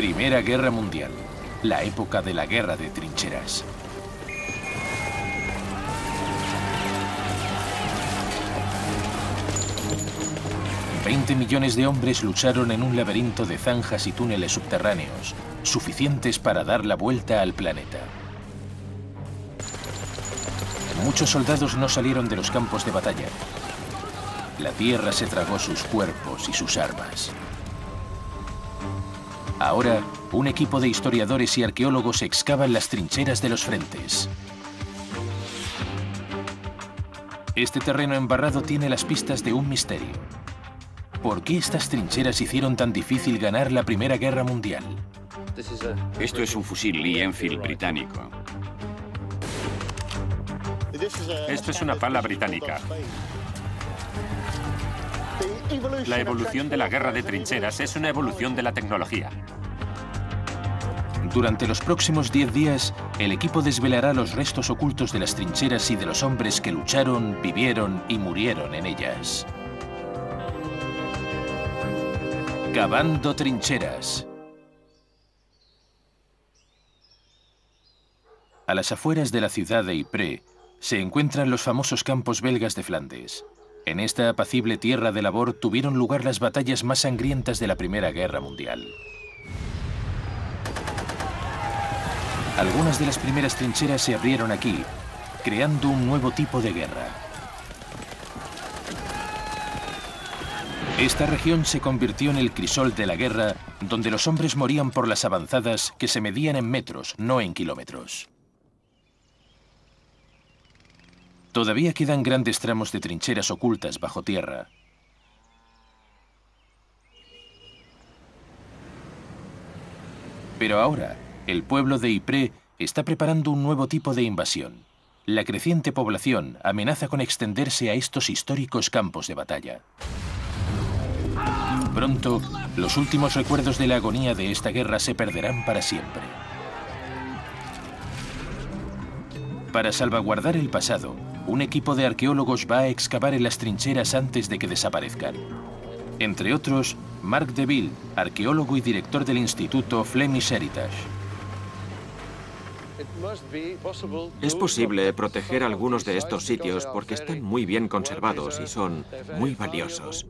Primera Guerra Mundial, la época de la guerra de trincheras. $20 millones de hombres lucharon en un laberinto de zanjas y túneles subterráneos, suficientes para dar la vuelta al planeta. Muchos soldados no salieron de los campos de batalla. La tierra se tragó sus cuerpos y sus armas. Ahora, un equipo de historiadores y arqueólogos excavan las trincheras de los frentes. Este terreno embarrado tiene las pistas de un misterio. ¿Por qué estas trincheras hicieron tan difícil ganar la Primera Guerra Mundial? Esto es un fusil Lee Enfield británico. Esto es una pala británica. La evolución de la guerra de trincheras es una evolución de la tecnología. Durante los próximos 10 días, el equipo desvelará los restos ocultos de las trincheras y de los hombres que lucharon, vivieron y murieron en ellas. Cavando trincheras. A las afueras de la ciudad de Ypres se encuentran los famosos campos belgas de Flandes. En esta apacible tierra de labor tuvieron lugar las batallas más sangrientas de la Primera Guerra Mundial. Algunas de las primeras trincheras se abrieron aquí, creando un nuevo tipo de guerra. Esta región se convirtió en el crisol de la guerra, donde los hombres morían por las avanzadas que se medían en metros, no en kilómetros. Todavía quedan grandes tramos de trincheras ocultas bajo tierra. Pero ahora, el pueblo de Ypres está preparando un nuevo tipo de invasión. La creciente población amenaza con extenderse a estos históricos campos de batalla. Pronto, los últimos recuerdos de la agonía de esta guerra se perderán para siempre. Para salvaguardar el pasado, un equipo de arqueólogos va a excavar en las trincheras antes de que desaparezcan. Entre otros, Marc Deville, arqueólogo y director del Instituto Flemish Heritage. Es posible proteger algunos de estos sitios porque están muy bien conservados y son muy valiosos.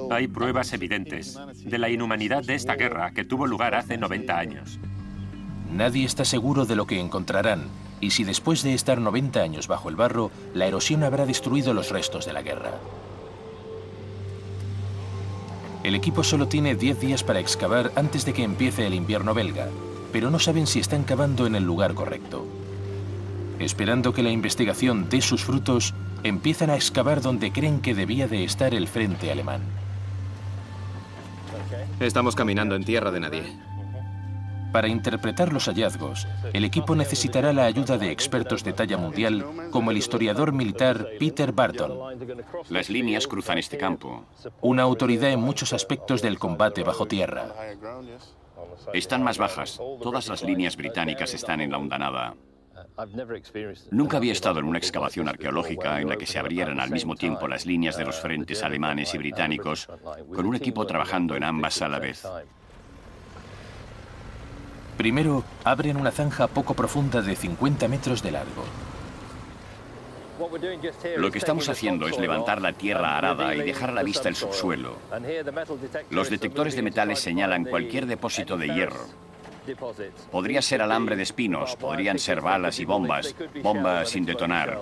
Hay pruebas evidentes de la inhumanidad de esta guerra que tuvo lugar hace 90 años. Nadie está seguro de lo que encontrarán, y si después de estar 90 años bajo el barro, la erosión habrá destruido los restos de la guerra. El equipo solo tiene 10 días para excavar antes de que empiece el invierno belga, pero no saben si están cavando en el lugar correcto. Esperando que la investigación dé sus frutos, empiezan a excavar donde creen que debía de estar el frente alemán. Estamos caminando en tierra de nadie. Para interpretar los hallazgos, el equipo necesitará la ayuda de expertos de talla mundial, como el historiador militar Peter Barton. Las líneas cruzan este campo. Una autoridad en muchos aspectos del combate bajo tierra. Están más bajas. Todas las líneas británicas están en la hondanada. Nunca había estado en una excavación arqueológica en la que se abrieran al mismo tiempo las líneas de los frentes alemanes y británicos, con un equipo trabajando en ambas a la vez. Primero, abren una zanja poco profunda de 50 metros de largo. Lo que estamos haciendo es levantar la tierra arada y dejar a la vista el subsuelo. Los detectores de metales señalan cualquier depósito de hierro. Podría ser alambre de espinos, podrían ser balas y bombas sin detonar.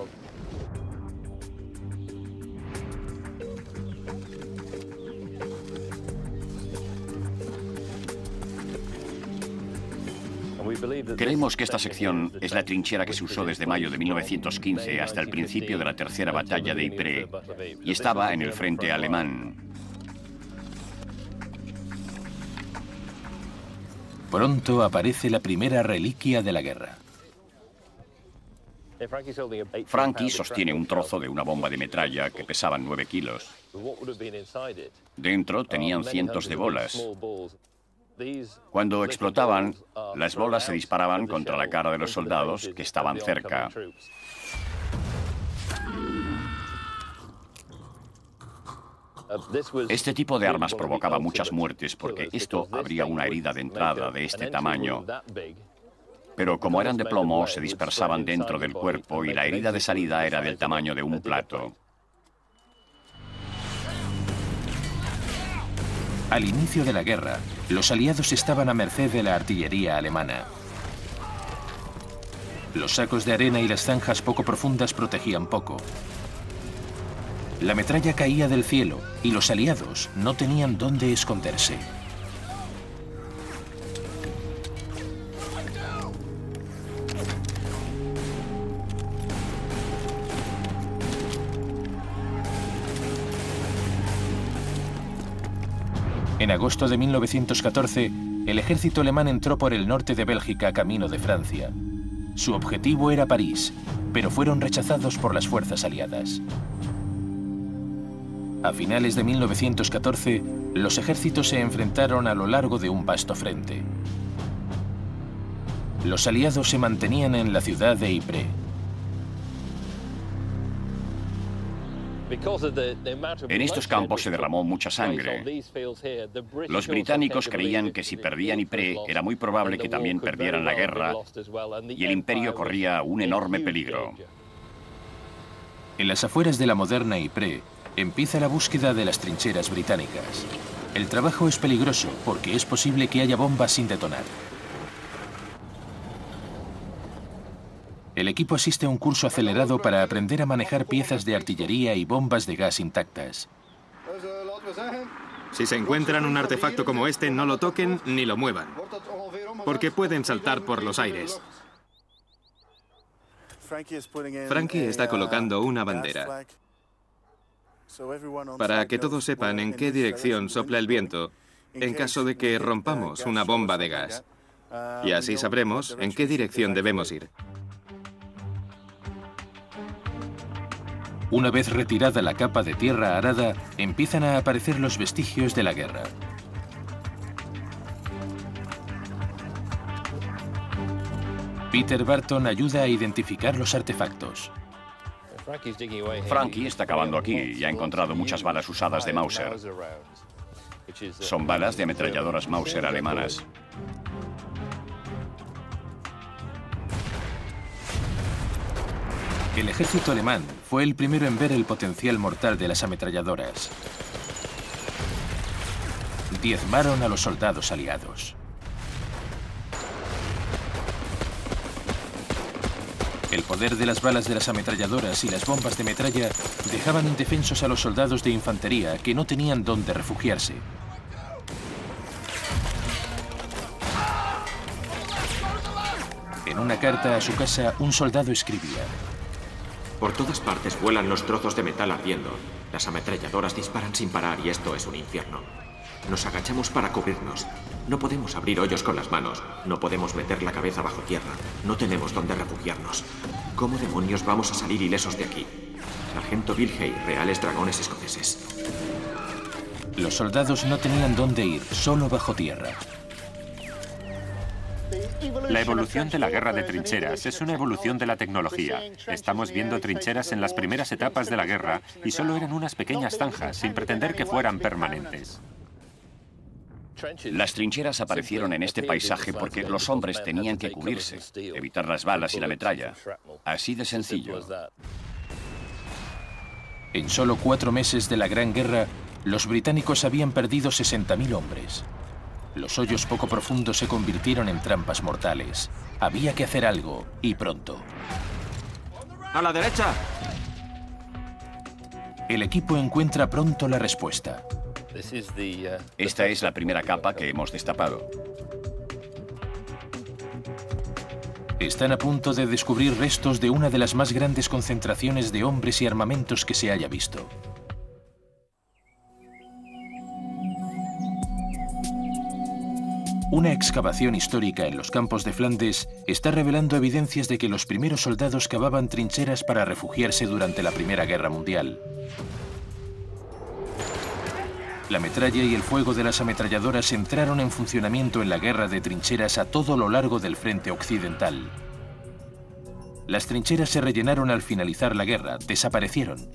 Creemos que esta sección es la trinchera que se usó desde mayo de 1915 hasta el principio de la tercera batalla de Ypres y estaba en el frente alemán. Pronto aparece la primera reliquia de la guerra. Frankie sostiene un trozo de una bomba de metralla que pesaban 9 kilos. Dentro tenían cientos de bolas. Cuando explotaban, las bolas se disparaban contra la cara de los soldados que estaban cerca. Este tipo de armas provocaba muchas muertes porque esto abría una herida de entrada de este tamaño. Pero como eran de plomo, se dispersaban dentro del cuerpo y la herida de salida era del tamaño de un plato. Al inicio de la guerra, los aliados estaban a merced de la artillería alemana. Los sacos de arena y las zanjas poco profundas protegían poco. La metralla caía del cielo y los aliados no tenían dónde esconderse. En agosto de 1914, el ejército alemán entró por el norte de Bélgica camino de Francia. Su objetivo era París, pero fueron rechazados por las fuerzas aliadas. A finales de 1914, los ejércitos se enfrentaron a lo largo de un vasto frente. Los aliados se mantenían en la ciudad de Ypres. En estos campos se derramó mucha sangre. Los británicos creían que si perdían Ypres, era muy probable que también perdieran la guerra y el imperio corría un enorme peligro. En las afueras de la moderna Ypres, empieza la búsqueda de las trincheras británicas. El trabajo es peligroso porque es posible que haya bombas sin detonar. El equipo asiste a un curso acelerado para aprender a manejar piezas de artillería y bombas de gas intactas. Si se encuentran un artefacto como este, no lo toquen ni lo muevan, porque pueden saltar por los aires. Frankie está colocando una bandera para que todos sepan en qué dirección sopla el viento en caso de que rompamos una bomba de gas. Y así sabremos en qué dirección debemos ir. Una vez retirada la capa de tierra arada, empiezan a aparecer los vestigios de la guerra. Peter Barton ayuda a identificar los artefactos. Frankie está cavando aquí y ha encontrado muchas balas usadas de Mauser. Son balas de ametralladoras Mauser alemanas. El ejército alemán fue el primero en ver el potencial mortal de las ametralladoras. Diezmaron a los soldados aliados. El poder de las balas de las ametralladoras y las bombas de metralla dejaban indefensos a los soldados de infantería que no tenían dónde refugiarse. En una carta a su casa, un soldado escribía: Por todas partes vuelan los trozos de metal ardiendo. Las ametralladoras disparan sin parar y esto es un infierno. Nos agachamos para cubrirnos. No podemos abrir hoyos con las manos. No podemos meter la cabeza bajo tierra. No tenemos dónde refugiarnos. ¿Cómo demonios vamos a salir ilesos de aquí? Sargento Vilhey, reales dragones escoceses. Los soldados no tenían dónde ir, solo bajo tierra. La evolución de la guerra de trincheras es una evolución de la tecnología. Estamos viendo trincheras en las primeras etapas de la guerra y solo eran unas pequeñas zanjas, sin pretender que fueran permanentes. Las trincheras aparecieron en este paisaje porque los hombres tenían que cubrirse, evitar las balas y la metralla. Así de sencillo. En solo 4 meses de la Gran Guerra, los británicos habían perdido 60.000 hombres. Los hoyos poco profundos se convirtieron en trampas mortales. Había que hacer algo, y pronto. ¡A la derecha! El equipo encuentra pronto la respuesta. Esta es la primera capa que hemos destapado. Están a punto de descubrir restos de una de las más grandes concentraciones de hombres y armamentos que se haya visto. Una excavación histórica en los campos de Flandes está revelando evidencias de que los primeros soldados cavaban trincheras para refugiarse durante la Primera Guerra Mundial. La metralla y el fuego de las ametralladoras entraron en funcionamiento en la guerra de trincheras a todo lo largo del frente occidental. Las trincheras se rellenaron al finalizar la guerra, desaparecieron.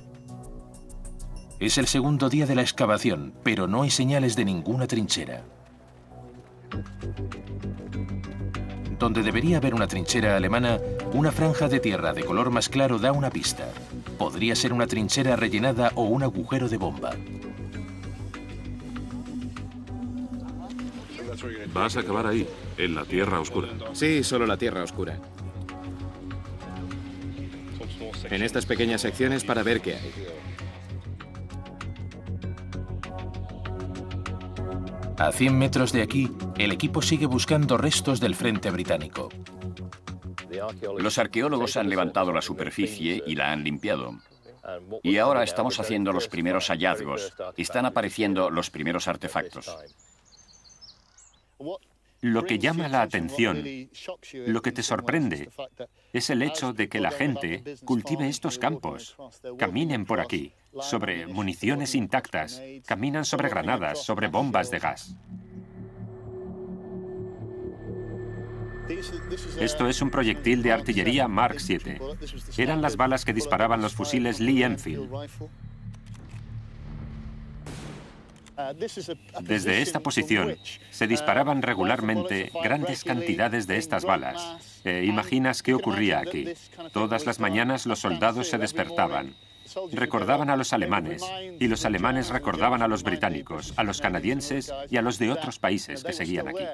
Es el segundo día de la excavación, pero no hay señales de ninguna trinchera. Donde debería haber una trinchera alemana, una franja de tierra de color más claro da una pista. Podría ser una trinchera rellenada o un agujero de bomba. Vas a acabar ahí, en la tierra oscura. Sí, solo la tierra oscura. En estas pequeñas secciones para ver qué hay. A 100 metros de aquí, el equipo sigue buscando restos del frente británico. Los arqueólogos han levantado la superficie y la han limpiado. Y ahora estamos haciendo los primeros hallazgos. Están apareciendo los primeros artefactos. Lo que llama la atención, lo que te sorprende, es el hecho de que la gente cultive estos campos, caminen por aquí, sobre municiones intactas, caminan sobre granadas, sobre bombas de gas. Esto es un proyectil de artillería Mark VII. Eran las balas que disparaban los fusiles Lee Enfield. Desde esta posición se disparaban regularmente grandes cantidades de estas balas. ¿Imaginas qué ocurría aquí? Todas las mañanas los soldados se despertaban. Recordaban a los alemanes, y los alemanes recordaban a los británicos, a los canadienses y a los de otros países que seguían aquí.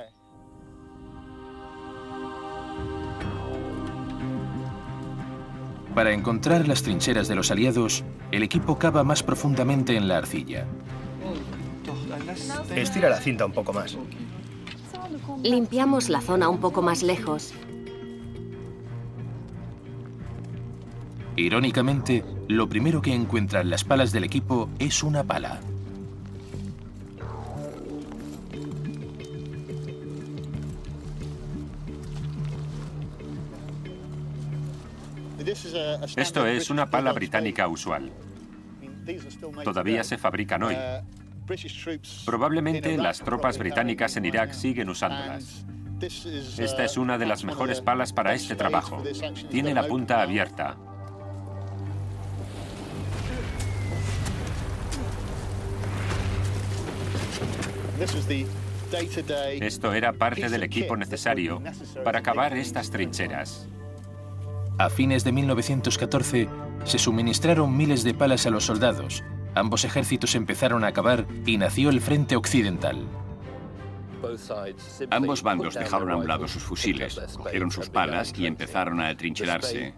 Para encontrar las trincheras de los aliados, el equipo cava más profundamente en la arcilla. Estira la cinta un poco más. Limpiamos la zona un poco más lejos. Irónicamente, lo primero que encuentran las palas del equipo es una pala. Esto es una pala británica usual. Todavía se fabrican hoy. Probablemente las tropas británicas en Irak siguen usándolas. Esta es una de las mejores palas para este trabajo. Tiene la punta abierta. Esto era parte del equipo necesario para cavar estas trincheras. A fines de 1914, se suministraron miles de palas a los soldados. Ambos ejércitos empezaron a cavar y nació el Frente Occidental. Ambos bandos dejaron a un lado sus fusiles, cogieron sus palas y empezaron a atrincherarse.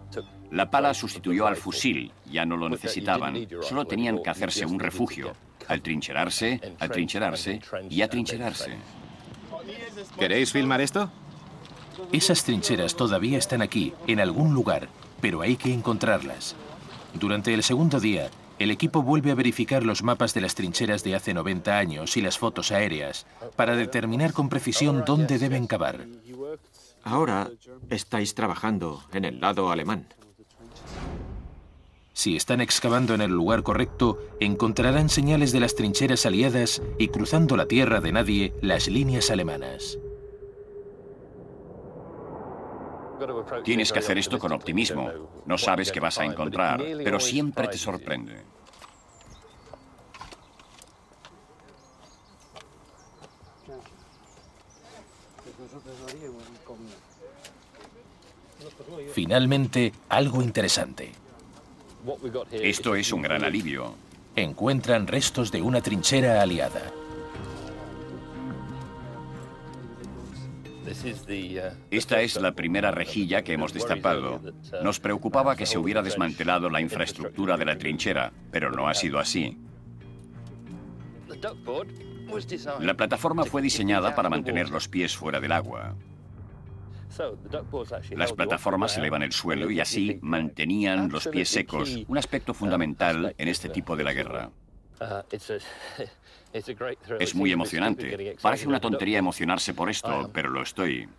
La pala sustituyó al fusil, ya no lo necesitaban, solo tenían que hacerse un refugio, atrincherarse, atrincherarse y atrincherarse. ¿Queréis filmar esto? Esas trincheras todavía están aquí, en algún lugar, pero hay que encontrarlas. Durante el segundo día, el equipo vuelve a verificar los mapas de las trincheras de hace 90 años y las fotos aéreas para determinar con precisión dónde deben cavar. Ahora estáis trabajando en el lado alemán. Si están excavando en el lugar correcto, encontrarán señales de las trincheras aliadas y, cruzando la tierra de nadie, las líneas alemanas. Tienes que hacer esto con optimismo. No sabes qué vas a encontrar, pero siempre te sorprende. Finalmente, algo interesante. Esto es un gran alivio. Encuentran restos de una trinchera aliada. Esta es la primera rejilla que hemos destapado. Nos preocupaba que se hubiera desmantelado la infraestructura de la trinchera, pero no ha sido así. La plataforma fue diseñada para mantener los pies fuera del agua. Las plataformas elevan el suelo y así mantenían los pies secos, un aspecto fundamental en este tipo de la guerra. Es muy emocionante. Parece una tontería emocionarse por esto, pero lo estoy.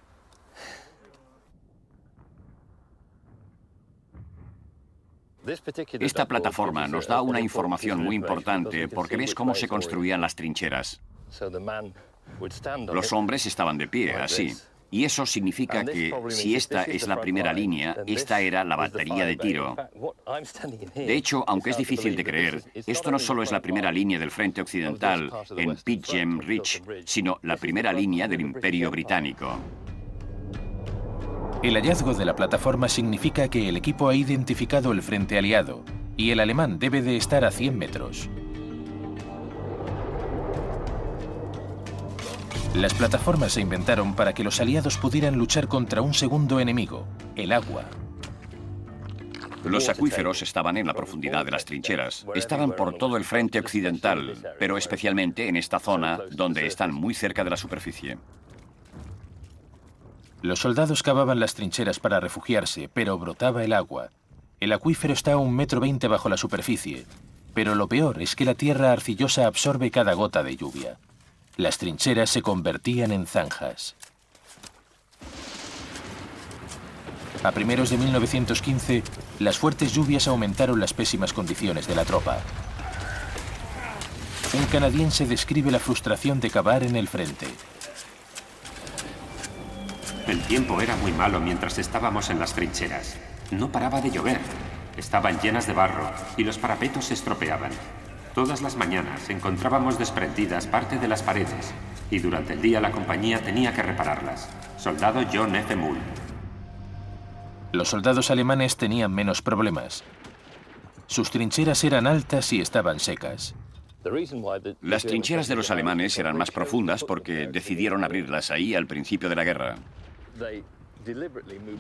Esta plataforma nos da una información muy importante porque ves cómo se construían las trincheras. Los hombres estaban de pie, así. Y eso significa que si esta es la primera línea, esta era la batería de tiro. De hecho, aunque es difícil de creer, esto no solo es la primera línea del frente occidental en Pigeon Ridge, sino la primera línea del Imperio Británico. El hallazgo de la plataforma significa que el equipo ha identificado el frente aliado y el alemán debe de estar a 100 metros. Las plataformas se inventaron para que los aliados pudieran luchar contra un segundo enemigo, el agua. Los acuíferos estaban en la profundidad de las trincheras. Estaban por todo el frente occidental, pero especialmente en esta zona donde están muy cerca de la superficie. Los soldados cavaban las trincheras para refugiarse, pero brotaba el agua. El acuífero está a 1,20 m bajo la superficie, pero lo peor es que la tierra arcillosa absorbe cada gota de lluvia. Las trincheras se convertían en zanjas. A primeros de 1915, las fuertes lluvias aumentaron las pésimas condiciones de la tropa. Un canadiense describe la frustración de cavar en el frente. El tiempo era muy malo mientras estábamos en las trincheras. No paraba de llover. Estaban llenas de barro y los parapetos se estropeaban. Todas las mañanas encontrábamos desprendidas parte de las paredes y durante el día la compañía tenía que repararlas. Soldado John F. Mull. Los soldados alemanes tenían menos problemas. Sus trincheras eran altas y estaban secas. Las trincheras de los alemanes eran más profundas porque decidieron abrirlas ahí al principio de la guerra.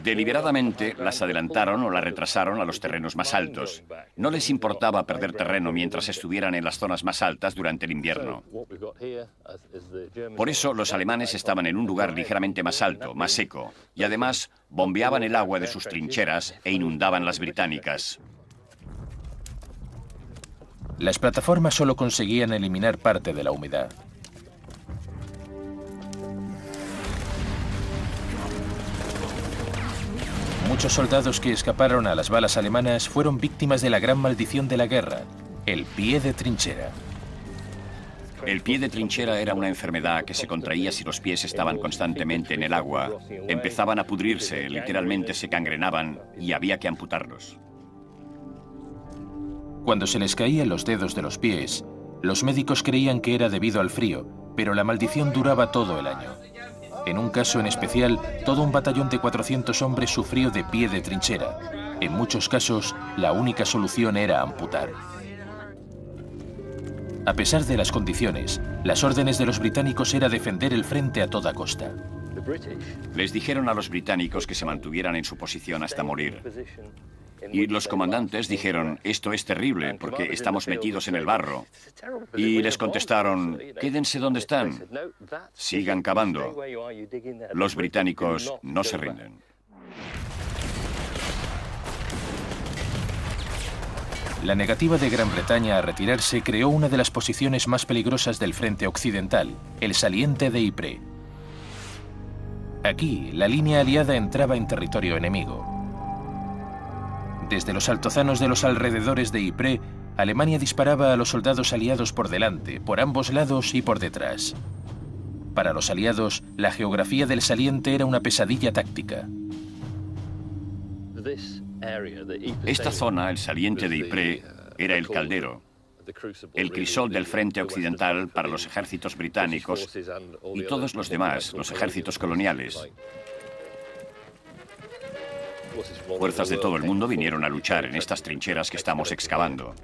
Deliberadamente las adelantaron o las retrasaron a los terrenos más altos. No les importaba perder terreno mientras estuvieran en las zonas más altas durante el invierno. Por eso los alemanes estaban en un lugar ligeramente más alto, más seco, y además bombeaban el agua de sus trincheras e inundaban las británicas. Las plataformas solo conseguían eliminar parte de la humedad. Muchos soldados que escaparon a las balas alemanas fueron víctimas de la gran maldición de la guerra, el pie de trinchera. El pie de trinchera era una enfermedad que se contraía si los pies estaban constantemente en el agua. Empezaban a pudrirse, literalmente se cangrenaban y había que amputarlos. Cuando se les caían los dedos de los pies, los médicos creían que era debido al frío, pero la maldición duraba todo el año. En un caso en especial, todo un batallón de 400 hombres sufrió de pie de trinchera. En muchos casos, la única solución era amputar. A pesar de las condiciones, las órdenes de los británicos era defender el frente a toda costa. Les dijeron a los británicos que se mantuvieran en su posición hasta morir. Y los comandantes dijeron, esto es terrible porque estamos metidos en el barro. Y les contestaron, quédense donde están, sigan cavando. Los británicos no se rinden. La negativa de Gran Bretaña a retirarse creó una de las posiciones más peligrosas del frente occidental, el saliente de Ypres. Aquí, la línea aliada entraba en territorio enemigo. Desde los altozanos de los alrededores de Ypres, Alemania disparaba a los soldados aliados por delante, por ambos lados y por detrás. Para los aliados, la geografía del saliente era una pesadilla táctica. Esta zona, el saliente de Ypres, era el caldero, el crisol del frente occidental para los ejércitos británicos y todos los demás, los ejércitos coloniales. Fuerzas de todo el mundo vinieron a luchar en estas trincheras que estamos excavando.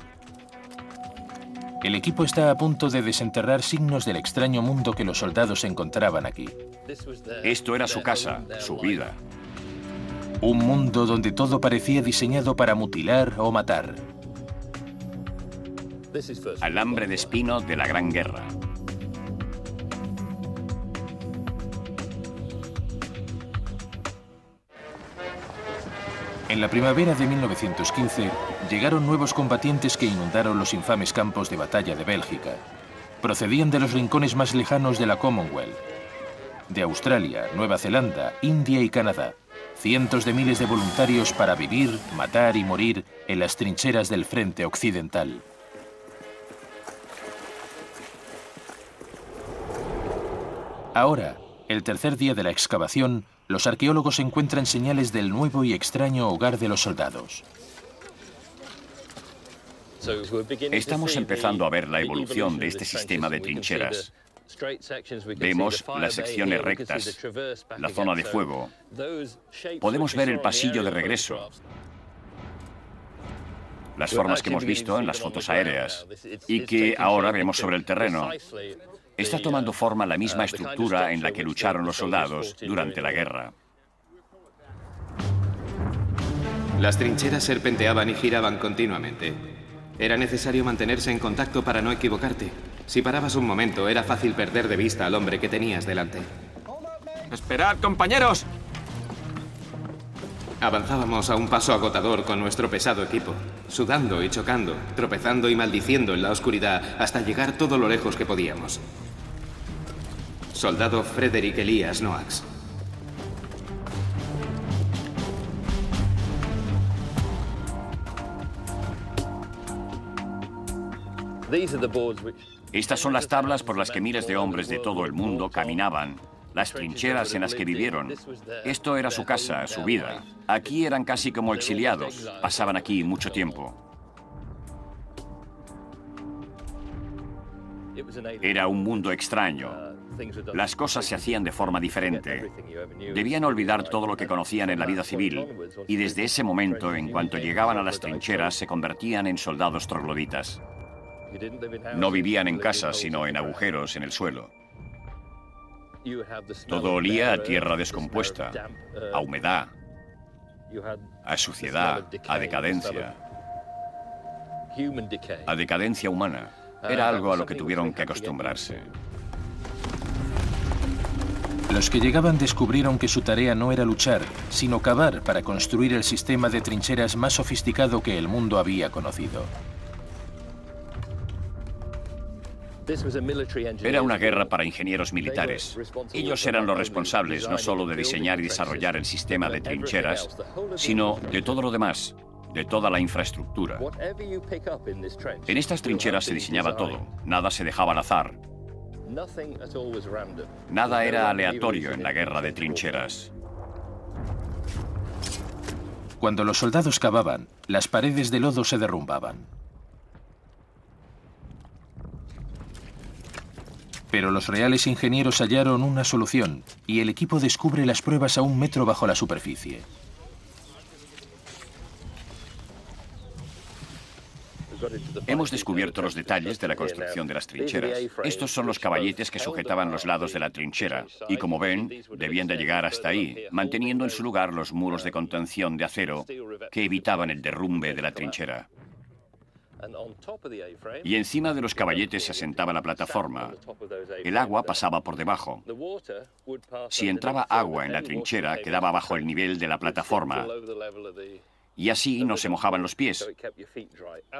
El equipo está a punto de desenterrar signos del extraño mundo que los soldados encontraban aquí. Esto era su casa, su vida. Un mundo donde todo parecía diseñado para mutilar o matar. Alambre de espino de la Gran Guerra. En la primavera de 1915, llegaron nuevos combatientes que inundaron los infames campos de batalla de Bélgica. Procedían de los rincones más lejanos de la Commonwealth, de Australia, Nueva Zelanda, India y Canadá. Cientos de miles de voluntarios para vivir, matar y morir en las trincheras del frente occidental. Ahora, El tercer día de la excavación, los arqueólogos encuentran señales del nuevo y extraño hogar de los soldados. Estamos empezando a ver la evolución de este sistema de trincheras. Vemos las secciones rectas, la zona de fuego. Podemos ver el pasillo de regreso, las formas que hemos visto en las fotos aéreas y que ahora vemos sobre el terreno. Está tomando forma la misma estructura en la que lucharon los soldados durante la guerra. Las trincheras serpenteaban y giraban continuamente. Era necesario mantenerse en contacto para no equivocarte. Si parabas un momento, era fácil perder de vista al hombre que tenías delante. ¡Esperad, compañeros! Avanzábamos a un paso agotador con nuestro pesado equipo, sudando y chocando, tropezando y maldiciendo en la oscuridad hasta llegar todo lo lejos que podíamos. Soldado Frederick Elias Noax. Estas son las tablas por las que miles de hombres de todo el mundo caminaban, las trincheras en las que vivieron. Esto era su casa, su vida. Aquí eran casi como exiliados, pasaban aquí mucho tiempo. Era un mundo extraño. Las cosas se hacían de forma diferente. Debían olvidar todo lo que conocían en la vida civil, y desde ese momento, en cuanto llegaban a las trincheras, se convertían en soldados trogloditas. No vivían en casas, sino en agujeros en el suelo. Todo olía a tierra descompuesta, a humedad, a suciedad, a decadencia humana. Era algo a lo que tuvieron que acostumbrarse. Los que llegaban descubrieron que su tarea no era luchar, sino cavar para construir el sistema de trincheras más sofisticado que el mundo había conocido. Era una guerra para ingenieros militares. Ellos eran los responsables no solo de diseñar y desarrollar el sistema de trincheras, sino de todo lo demás, de toda la infraestructura. En estas trincheras se diseñaba todo, nada se dejaba al azar. Nada era aleatorio en la guerra de trincheras. Cuando los soldados cavaban, las paredes de lodo se derrumbaban. Pero los reales ingenieros hallaron una solución y el equipo descubre las pruebas a 1 metro bajo la superficie. Hemos descubierto los detalles de la construcción de las trincheras. Estos son los caballetes que sujetaban los lados de la trinchera y, como ven, debían de llegar hasta ahí, manteniendo en su lugar los muros de contención de acero que evitaban el derrumbe de la trinchera. Y encima de los caballetes se asentaba la plataforma. El agua pasaba por debajo. Si entraba agua en la trinchera, quedaba bajo el nivel de la plataforma. Y así no se mojaban los pies.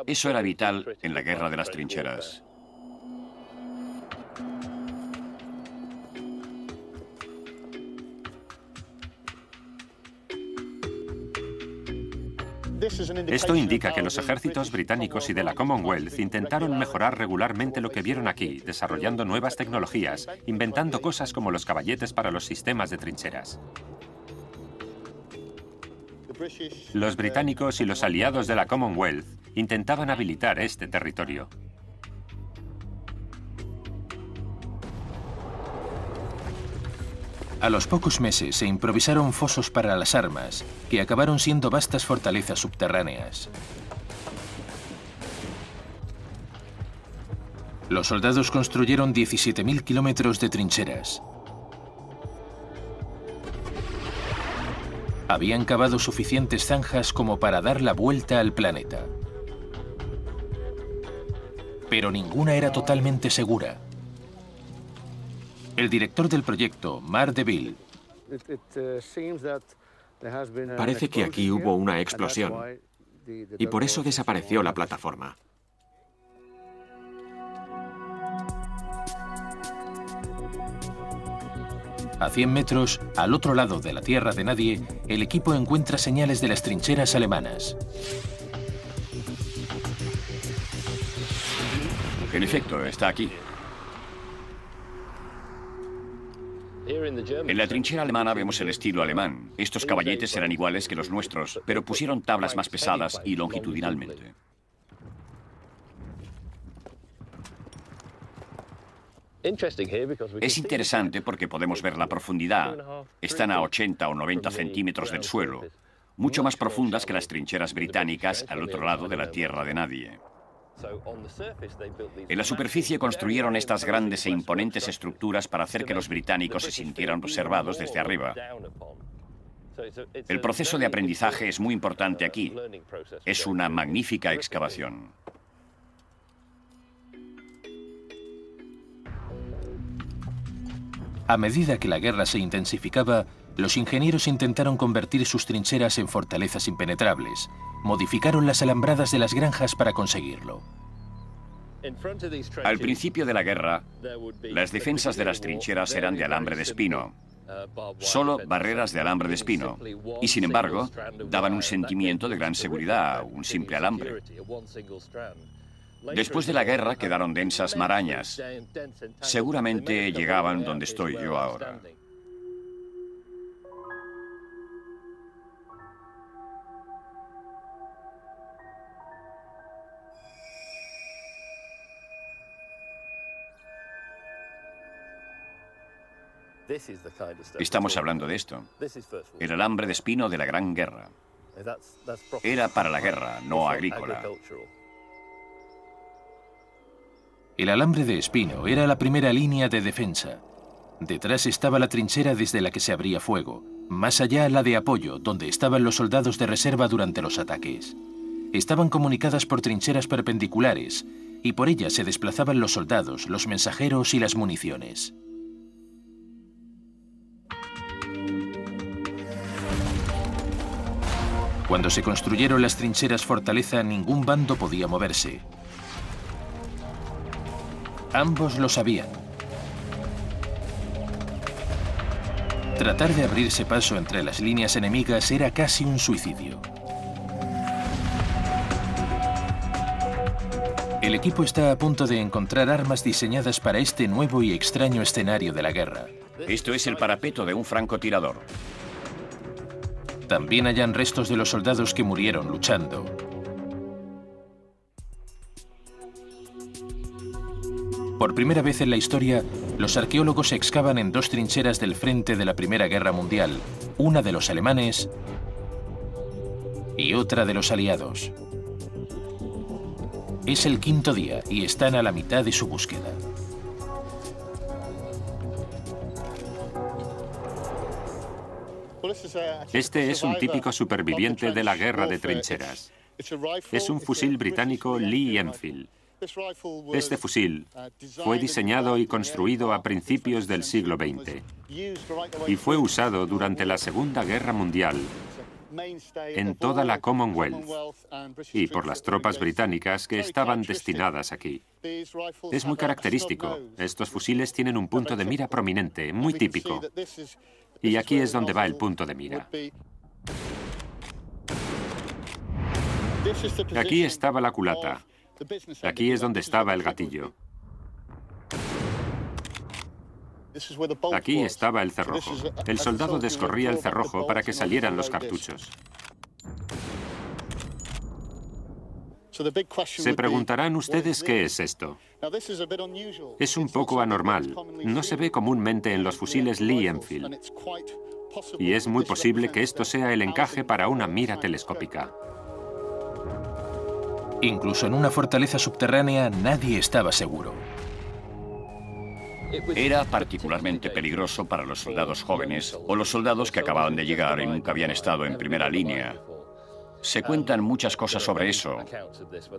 Eso era vital en la guerra de las trincheras. Esto indica que los ejércitos británicos y de la Commonwealth intentaron mejorar regularmente lo que vieron aquí, desarrollando nuevas tecnologías, inventando cosas como los caballetes para los sistemas de trincheras. Los británicos y los aliados de la Commonwealth intentaban habilitar este territorio. A los pocos meses se improvisaron fosos para las armas, que acabaron siendo vastas fortalezas subterráneas. Los soldados construyeron 17.000 kilómetros de trincheras. Habían cavado suficientes zanjas como para dar la vuelta al planeta. Pero ninguna era totalmente segura. El director del proyecto, Mark DeVille, parece que aquí hubo una explosión y por eso desapareció la plataforma. A 100 metros, al otro lado de la tierra de nadie, el equipo encuentra señales de las trincheras alemanas. En efecto, está aquí. En la trinchera alemana vemos el estilo alemán. Estos caballetes eran iguales que los nuestros, pero pusieron tablas más pesadas y longitudinalmente. Es interesante porque podemos ver la profundidad. Están a 80 o 90 centímetros del suelo, mucho más profundas que las trincheras británicas al otro lado de la tierra de nadie. En la superficie construyeron estas grandes e imponentes estructuras para hacer que los británicos se sintieran observados desde arriba. El proceso de aprendizaje es muy importante aquí. Es una magnífica excavación. A medida que la guerra se intensificaba, los ingenieros intentaron convertir sus trincheras en fortalezas impenetrables. Modificaron las alambradas de las granjas para conseguirlo. Al principio de la guerra, las defensas de las trincheras eran de alambre de espino. Solo barreras de alambre de espino. Y sin embargo, daban un sentimiento de gran seguridad, un simple alambre. Después de la guerra quedaron densas marañas. Seguramente llegaban donde estoy yo ahora. Estamos hablando de esto. El alambre de espino de la Gran Guerra. Era para la guerra, no agrícola. El alambre de espino era la primera línea de defensa. Detrás estaba la trinchera desde la que se abría fuego. Más allá la de apoyo, donde estaban los soldados de reserva durante los ataques. Estaban comunicadas por trincheras perpendiculares, y por ellas se desplazaban los soldados, los mensajeros y las municiones. Cuando se construyeron las trincheras fortaleza, ningún bando podía moverse. Ambos lo sabían. Tratar de abrirse paso entre las líneas enemigas era casi un suicidio. El equipo está a punto de encontrar armas diseñadas para este nuevo y extraño escenario de la guerra. Esto es el parapeto de un francotirador. También hallan restos de los soldados que murieron luchando. Por primera vez en la historia, los arqueólogos excavan en dos trincheras del frente de la Primera Guerra Mundial, una de los alemanes y otra de los aliados. Es el quinto día y están a la mitad de su búsqueda. Este es un típico superviviente de la guerra de trincheras. Es un fusil británico Lee Enfield. Este fusil fue diseñado y construido a principios del siglo XX y fue usado durante la Segunda Guerra Mundial en toda la Commonwealth y por las tropas británicas que estaban destinadas aquí. Es muy característico. Estos fusiles tienen un punto de mira prominente, muy típico. Y aquí es donde va el punto de mira. Aquí estaba la culata. Aquí es donde estaba el gatillo. Aquí estaba el cerrojo. El soldado descorría el cerrojo para que salieran los cartuchos. Se preguntarán ustedes qué es esto. Es un poco anormal. No se ve comúnmente en los fusiles Lee Enfield. Y es muy posible que esto sea el encaje para una mira telescópica. Incluso en una fortaleza subterránea nadie estaba seguro. Era particularmente peligroso para los soldados jóvenes o los soldados que acababan de llegar y nunca habían estado en primera línea. Se cuentan muchas cosas sobre eso.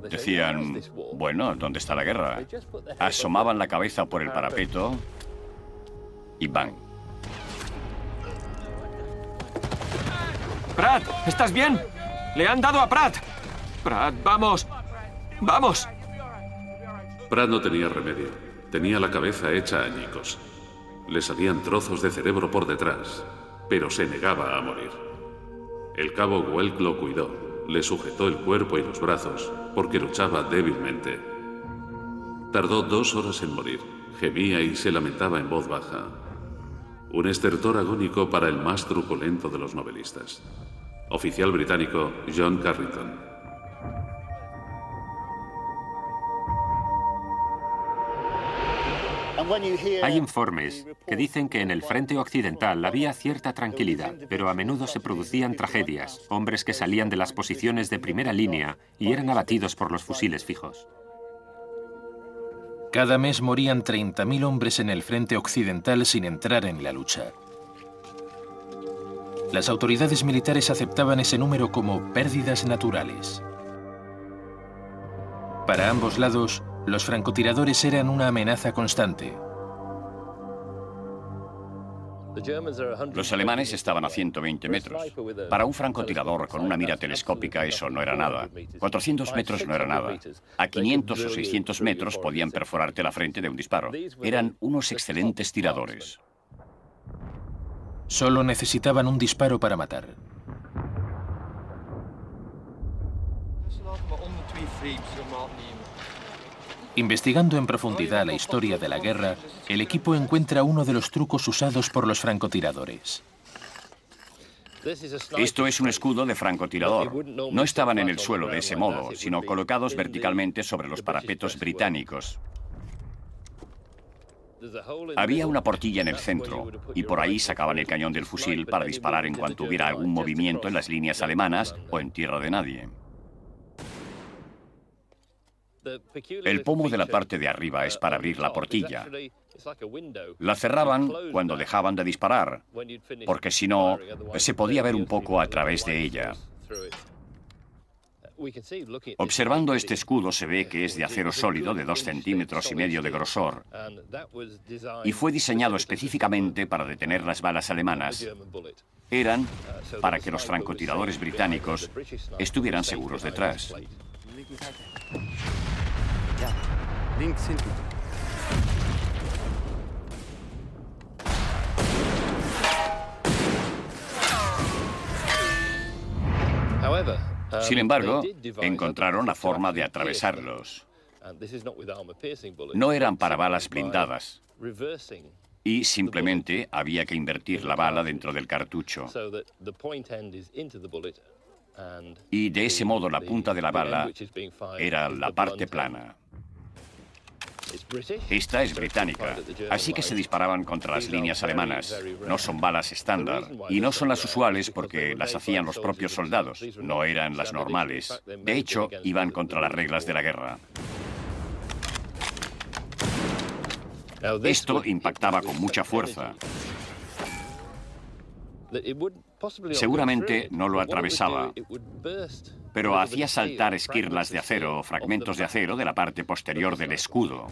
Decían, bueno, ¿dónde está la guerra? Asomaban la cabeza por el parapeto y ¡bang! ¡Pratt! ¿Estás bien? ¡Le han dado a Pratt! ¡Pratt, vamos! ¡Vamos! Pratt no tenía remedio. Tenía la cabeza hecha añicos. Le salían trozos de cerebro por detrás, pero se negaba a morir. El cabo Welk lo cuidó, le sujetó el cuerpo y los brazos, porque luchaba débilmente. Tardó 2 horas en morir. Gemía y se lamentaba en voz baja. Un estertor agónico para el más truculento de los novelistas. Oficial británico John Carrington. Hay informes que dicen que en el frente occidental había cierta tranquilidad, pero a menudo se producían tragedias, hombres que salían de las posiciones de primera línea y eran abatidos por los fusiles fijos. Cada mes morían 30.000 hombres en el frente occidental sin entrar en la lucha. Las autoridades militares aceptaban ese número como pérdidas naturales. Para ambos lados, los francotiradores eran una amenaza constante. Los alemanes estaban a 120 metros. Para un francotirador con una mira telescópica eso no era nada. 400 metros no era nada. A 500 o 600 metros podían perforarte la frente de un disparo. Eran unos excelentes tiradores. Solo necesitaban un disparo para matar. Investigando en profundidad la historia de la guerra, el equipo encuentra uno de los trucos usados por los francotiradores. Esto es un escudo de francotirador. No estaban en el suelo de ese modo, sino colocados verticalmente sobre los parapetos británicos. Había una portilla en el centro, y por ahí sacaban el cañón del fusil para disparar en cuanto hubiera algún movimiento en las líneas alemanas o en tierra de nadie. El pomo de la parte de arriba es para abrir la portilla. La cerraban cuando dejaban de disparar, porque si no, se podía ver un poco a través de ella. Observando este escudo se ve que es de acero sólido de 2,5 centímetros de grosor y fue diseñado específicamente para detener las balas alemanas. Eran para que los francotiradores británicos estuvieran seguros detrás. Sin embargo, encontraron la forma de atravesarlos. No eran para balas blindadas, y simplemente había que invertir la bala dentro del cartucho. Y de ese modo la punta de la bala era la parte plana. Esta es británica, así que se disparaban contra las líneas alemanas. No son balas estándar, y no son las usuales porque las hacían los propios soldados, no eran las normales. De hecho, iban contra las reglas de la guerra. Esto impactaba con mucha fuerza. Seguramente no lo atravesaba, pero hacía saltar esquirlas de acero o fragmentos de acero de la parte posterior del escudo.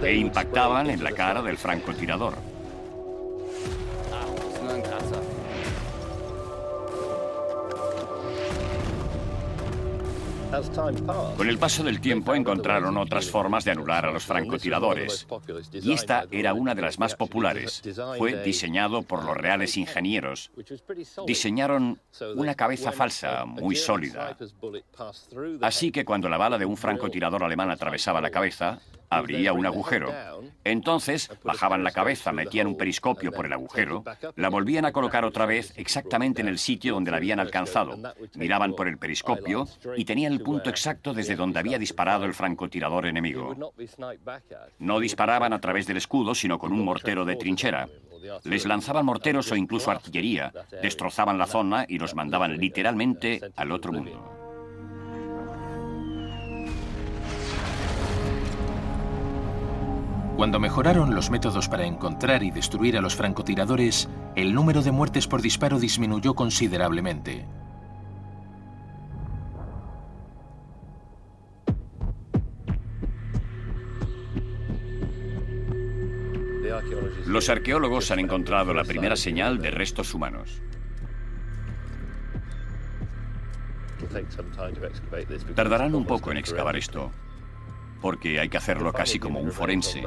E impactaban en la cara del francotirador. Con el paso del tiempo encontraron otras formas de anular a los francotiradores, y esta era una de las más populares. Fue diseñado por los reales ingenieros. Diseñaron una cabeza falsa, muy sólida. Así que cuando la bala de un francotirador alemán atravesaba la cabeza, abría un agujero. Entonces, bajaban la cabeza, metían un periscopio por el agujero, la volvían a colocar otra vez exactamente en el sitio donde la habían alcanzado. Miraban por el periscopio y tenían el punto exacto desde donde había disparado el francotirador enemigo. No disparaban a través del escudo, sino con un mortero de trinchera. Les lanzaban morteros o incluso artillería, destrozaban la zona y los mandaban literalmente al otro mundo. Cuando mejoraron los métodos para encontrar y destruir a los francotiradores, el número de muertes por disparo disminuyó considerablemente. Los arqueólogos han encontrado la primera señal de restos humanos. Tardarán un poco en excavar esto, porque hay que hacerlo casi como un forense.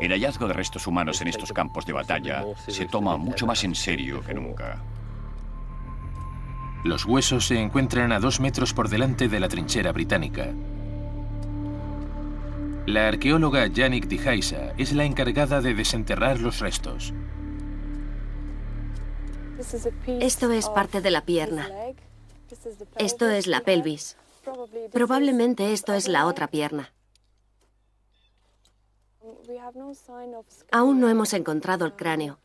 El hallazgo de restos humanos en estos campos de batalla se toma mucho más en serio que nunca. Los huesos se encuentran a 2 metros por delante de la trinchera británica. La arqueóloga Yannick Dijaisa es la encargada de desenterrar los restos. Esto es parte de la pierna. Esto es la pelvis. Probablemente esto es la otra pierna. Aún no hemos encontrado el cráneo.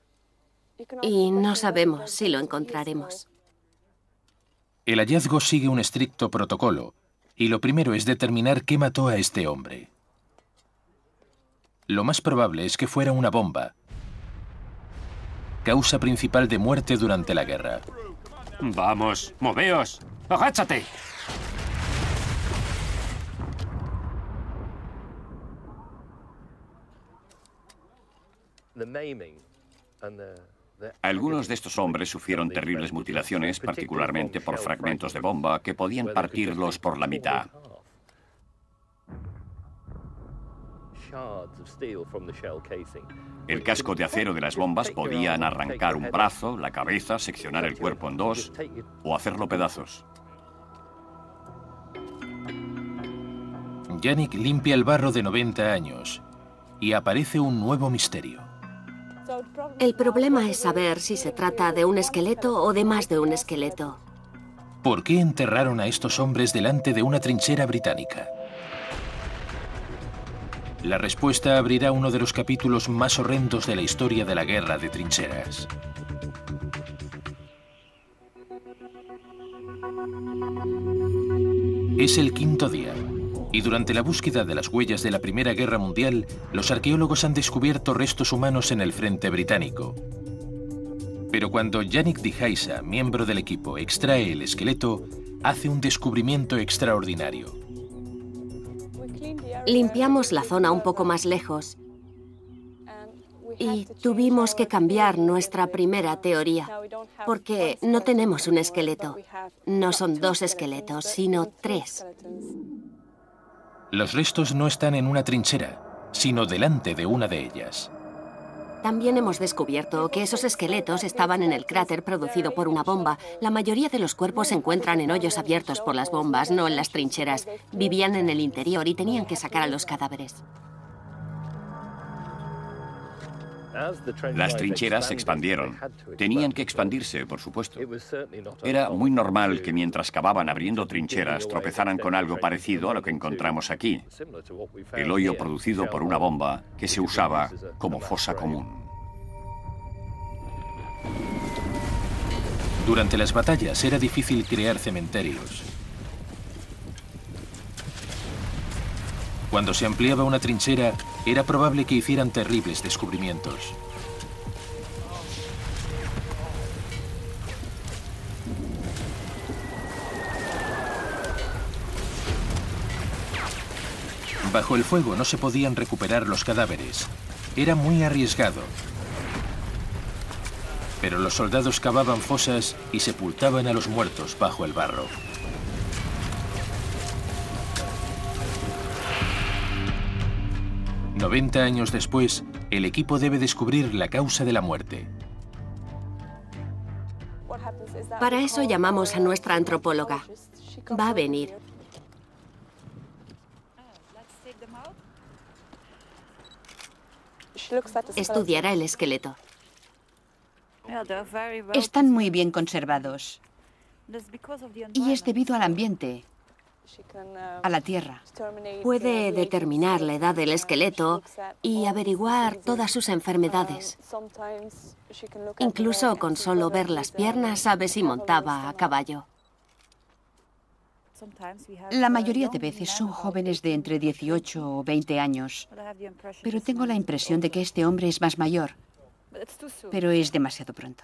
Y no sabemos si lo encontraremos. El hallazgo sigue un estricto protocolo, y lo primero es determinar qué mató a este hombre. Lo más probable es que fuera una bomba, causa principal de muerte durante la guerra. Vamos, moveos, agáchate. Algunos de estos hombres sufrieron terribles mutilaciones, particularmente por fragmentos de bomba que podían partirlos por la mitad. El casco de acero de las bombas podían arrancar un brazo, la cabeza, seccionar el cuerpo en dos o hacerlo pedazos. Yannick limpia el barro de 90 años y aparece un nuevo misterio. El problema es saber si se trata de un esqueleto o de más de un esqueleto. ¿Por qué enterraron a estos hombres delante de una trinchera británica? La respuesta abrirá uno de los capítulos más horrendos de la historia de la guerra de trincheras. Es el quinto día, y durante la búsqueda de las huellas de la Primera Guerra Mundial, los arqueólogos han descubierto restos humanos en el frente británico. Pero cuando Yannick Dijaisa, miembro del equipo, extrae el esqueleto, hace un descubrimiento extraordinario. Limpiamos la zona un poco más lejos y tuvimos que cambiar nuestra primera teoría, porque no tenemos un esqueleto. No son 2 esqueletos, sino 3. Los restos no están en una trinchera, sino delante de una de ellas. También hemos descubierto que esos esqueletos estaban en el cráter producido por una bomba. La mayoría de los cuerpos se encuentran en hoyos abiertos por las bombas, no en las trincheras. Vivían en el interior y tenían que sacar a los cadáveres. Las trincheras se expandieron. Tenían que expandirse, por supuesto. Era muy normal que mientras cavaban abriendo trincheras tropezaran con algo parecido a lo que encontramos aquí. El hoyo producido por una bomba que se usaba como fosa común. Durante las batallas era difícil crear cementerios. Cuando se ampliaba una trinchera, era probable que hicieran terribles descubrimientos. Bajo el fuego no se podían recuperar los cadáveres. Era muy arriesgado. Pero los soldados cavaban fosas y sepultaban a los muertos bajo el barro. «90 años después, el equipo debe descubrir la causa de la muerte». Para eso llamamos a nuestra antropóloga. Va a venir. Estudiará el esqueleto. Están muy bien conservados. Y es debido al ambiente, a la tierra. Puede determinar la edad del esqueleto y averiguar todas sus enfermedades. Incluso con solo ver las piernas sabe si montaba a caballo. La mayoría de veces son jóvenes de entre 18 o 20 años. Pero tengo la impresión de que este hombre es más mayor. Pero es demasiado pronto.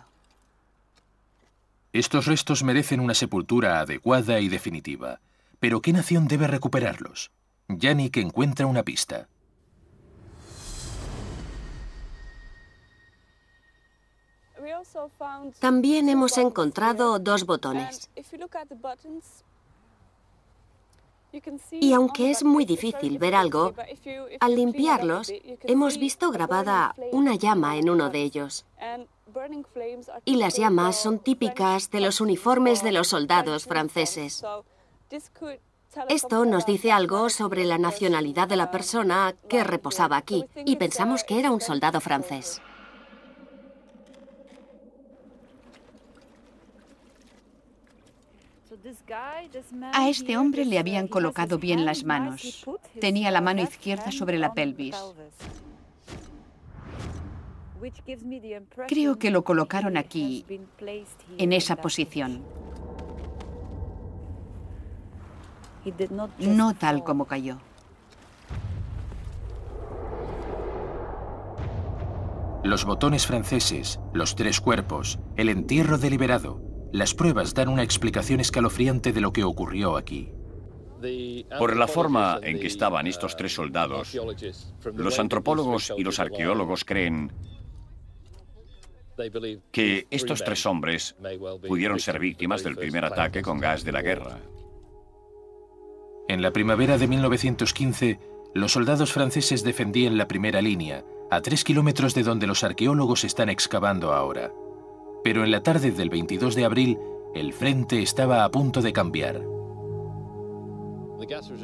Estos restos merecen una sepultura adecuada y definitiva. ¿Pero qué nación debe recuperarlos? Yannick encuentra una pista. También hemos encontrado 2 botones. Y aunque es muy difícil ver algo, al limpiarlos, hemos visto grabada una llama en uno de ellos. Y las llamas son típicas de los uniformes de los soldados franceses. Esto nos dice algo sobre la nacionalidad de la persona que reposaba aquí, y pensamos que era un soldado francés. A este hombre le habían colocado bien las manos. Tenía la mano izquierda sobre la pelvis. Creo que lo colocaron aquí, en esa posición. No tal como cayó. Los botones franceses, los 3 cuerpos, el entierro deliberado. Las pruebas dan una explicación escalofriante de lo que ocurrió aquí. Por la forma en que estaban estos 3 soldados, los antropólogos y los arqueólogos creen que estos 3 hombres pudieron ser víctimas del primer ataque con gas de la guerra. En la primavera de 1915, los soldados franceses defendían la primera línea, a 3 kilómetros de donde los arqueólogos están excavando ahora. Pero en la tarde del 22 de abril, el frente estaba a punto de cambiar.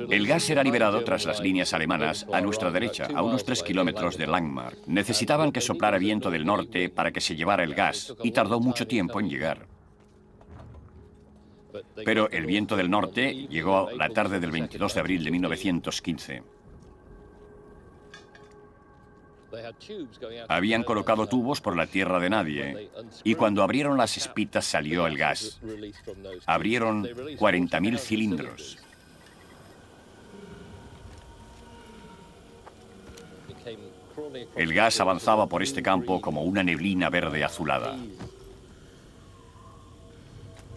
El gas era liberado tras las líneas alemanas a nuestra derecha, a unos 3 kilómetros de Langemark. Necesitaban que soplara viento del norte para que se llevara el gas, y tardó mucho tiempo en llegar. Pero el viento del norte llegó la tarde del 22 de abril de 1915. Habían colocado tubos por la tierra de nadie, y cuando abrieron las espitas salió el gas. Abrieron 40.000 cilindros. El gas avanzaba por este campo como una neblina verde azulada.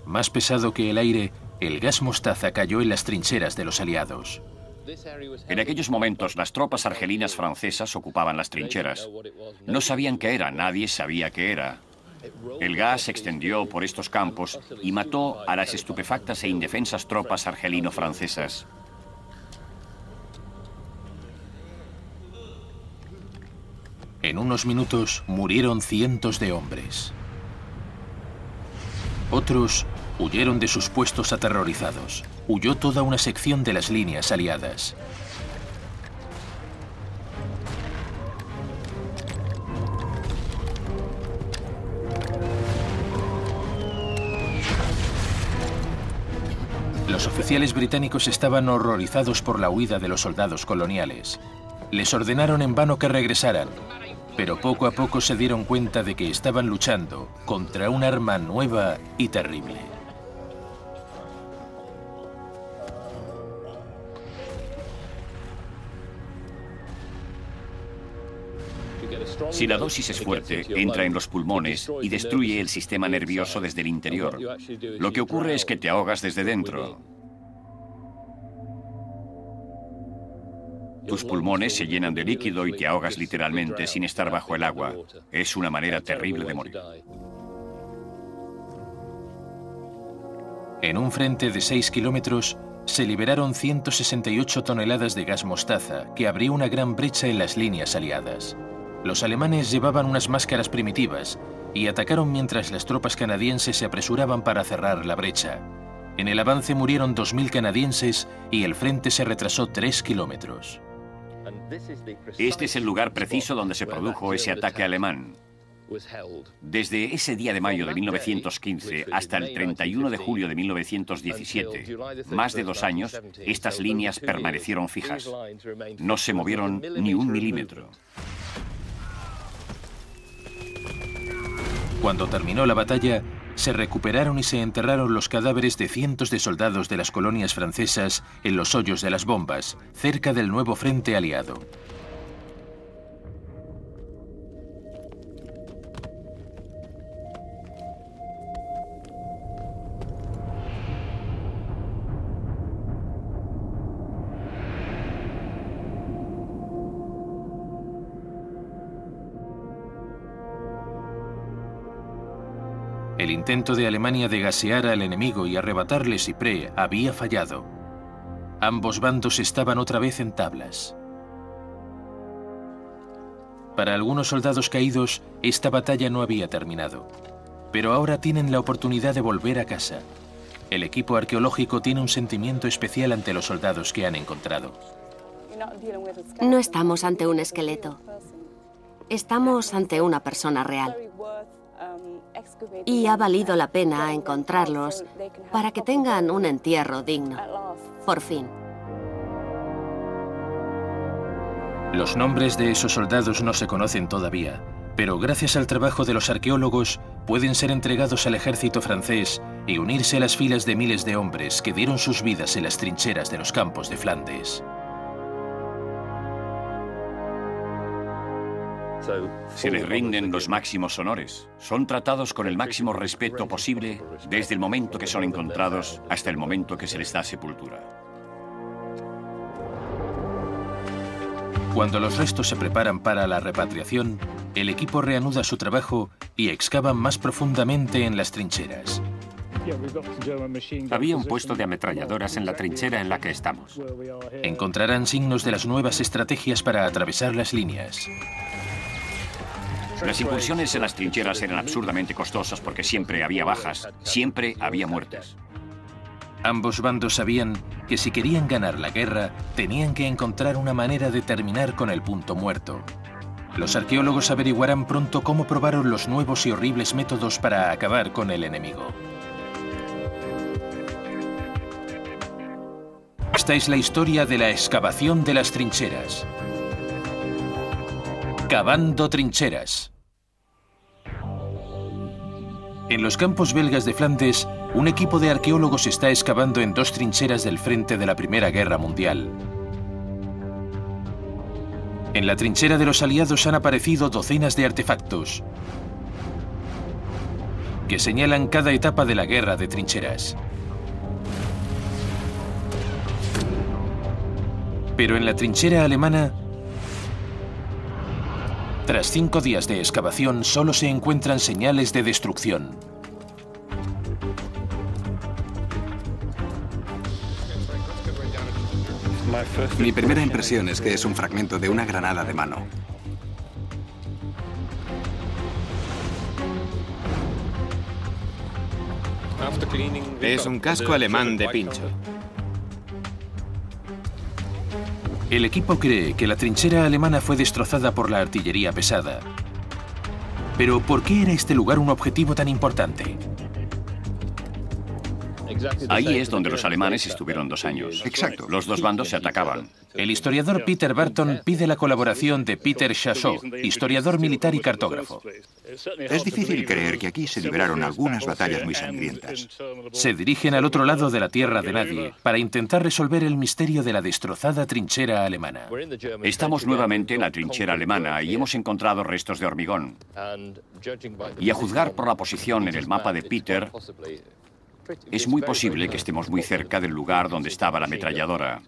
Más pesado que el aire, el gas mostaza cayó en las trincheras de los aliados. En aquellos momentos, las tropas argelinas francesas ocupaban las trincheras. No sabían qué era, nadie sabía qué era. El gas se extendió por estos campos y mató a las estupefactas e indefensas tropas argelino-francesas. En unos minutos murieron cientos de hombres. Otros huyeron de sus puestos aterrorizados. Huyó toda una sección de las líneas aliadas. Los oficiales británicos estaban horrorizados por la huida de los soldados coloniales. Les ordenaron en vano que regresaran, pero poco a poco se dieron cuenta de que estaban luchando contra un arma nueva y terrible. Si la dosis es fuerte, entra en los pulmones y destruye el sistema nervioso desde el interior. Lo que ocurre es que te ahogas desde dentro. Tus pulmones se llenan de líquido y te ahogas literalmente sin estar bajo el agua. Es una manera terrible de morir. En un frente de 6 kilómetros, se liberaron 168 toneladas de gas mostaza, que abrió una gran brecha en las líneas aliadas. Los alemanes llevaban unas máscaras primitivas y atacaron mientras las tropas canadienses se apresuraban para cerrar la brecha. En el avance murieron 2.000 canadienses y el frente se retrasó 3 kilómetros. Este es el lugar preciso donde se produjo ese ataque alemán. Desde ese día de mayo de 1915 hasta el 31 de julio de 1917, más de 2 años, estas líneas permanecieron fijas. No se movieron ni un milímetro. Cuando terminó la batalla, se recuperaron y se enterraron los cadáveres de cientos de soldados de las colonias francesas en los hoyos de las bombas, cerca del nuevo frente aliado. El intento de Alemania de gasear al enemigo y arrebatarle Ypres había fallado. Ambos bandos estaban otra vez en tablas. Para algunos soldados caídos, esta batalla no había terminado. Pero ahora tienen la oportunidad de volver a casa. El equipo arqueológico tiene un sentimiento especial ante los soldados que han encontrado. No estamos ante un esqueleto. Estamos ante una persona real. Y ha valido la pena encontrarlos para que tengan un entierro digno. Por fin. Los nombres de esos soldados no se conocen todavía, pero gracias al trabajo de los arqueólogos pueden ser entregados al ejército francés y unirse a las filas de miles de hombres que dieron sus vidas en las trincheras de los campos de Flandes. Se les rinden los máximos honores. Son tratados con el máximo respeto posible desde el momento que son encontrados hasta el momento que se les da sepultura. Cuando los restos se preparan para la repatriación, el equipo reanuda su trabajo y excavan más profundamente en las trincheras. Había un puesto de ametralladoras en la trinchera en la que estamos. Encontrarán signos de las nuevas estrategias para atravesar las líneas. Las incursiones en las trincheras eran absurdamente costosas porque siempre había bajas, siempre había muertes. Ambos bandos sabían que si querían ganar la guerra, tenían que encontrar una manera de terminar con el punto muerto. Los arqueólogos averiguarán pronto cómo probaron los nuevos y horribles métodos para acabar con el enemigo. Esta es la historia de la excavación de las trincheras. Cavando trincheras. En los campos belgas de Flandes, un equipo de arqueólogos está excavando en 2 trincheras del frente de la Primera Guerra Mundial. En la trinchera de los aliados han aparecido docenas de artefactos que señalan cada etapa de la guerra de trincheras. Pero en la trinchera alemana, tras 5 días de excavación, solo se encuentran señales de destrucción. Mi primera impresión es que es un fragmento de una granada de mano. Es un casco alemán de pincho. El equipo cree que la trinchera alemana fue destrozada por la artillería pesada. Pero ¿por qué era este lugar un objetivo tan importante? Ahí es donde los alemanes estuvieron 2 años. Exacto. Los 2 bandos se atacaban. El historiador Peter Barton pide la colaboración de Peter Chasseau, historiador militar y cartógrafo. Es difícil creer que aquí se libraron algunas batallas muy sangrientas. Se dirigen al otro lado de la tierra de nadie para intentar resolver el misterio de la destrozada trinchera alemana. Estamos nuevamente en la trinchera alemana y hemos encontrado restos de hormigón. Y a juzgar por la posición en el mapa de Peter, es muy posible que estemos muy cerca del lugar donde estaba la ametralladora.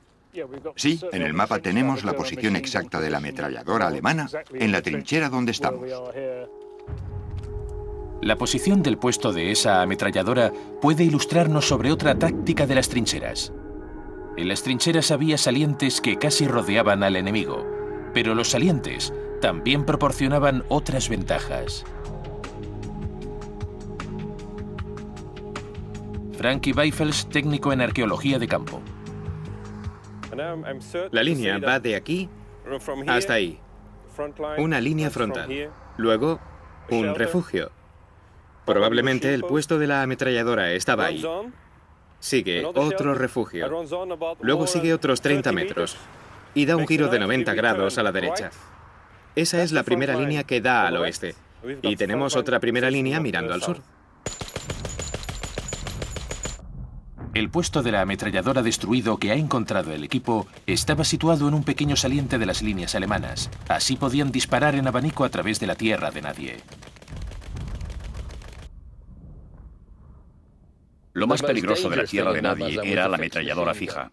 Sí, en el mapa tenemos la posición exacta de la ametralladora alemana en la trinchera donde estamos. La posición del puesto de esa ametralladora puede ilustrarnos sobre otra táctica de las trincheras. En las trincheras había salientes que casi rodeaban al enemigo, pero los salientes también proporcionaban otras ventajas. Frankie Beifels, técnico en arqueología de campo. La línea va de aquí hasta ahí. Una línea frontal. Luego, un refugio. Probablemente el puesto de la ametralladora estaba ahí. Sigue otro refugio. Luego sigue otros 30 metros. Y da un giro de 90 grados a la derecha. Esa es la primera línea que da al oeste. Y tenemos otra primera línea mirando al sur. El puesto de la ametralladora destruido que ha encontrado el equipo estaba situado en un pequeño saliente de las líneas alemanas. Así podían disparar en abanico a través de la tierra de nadie. Lo más peligroso de la tierra de nadie era la ametralladora fija.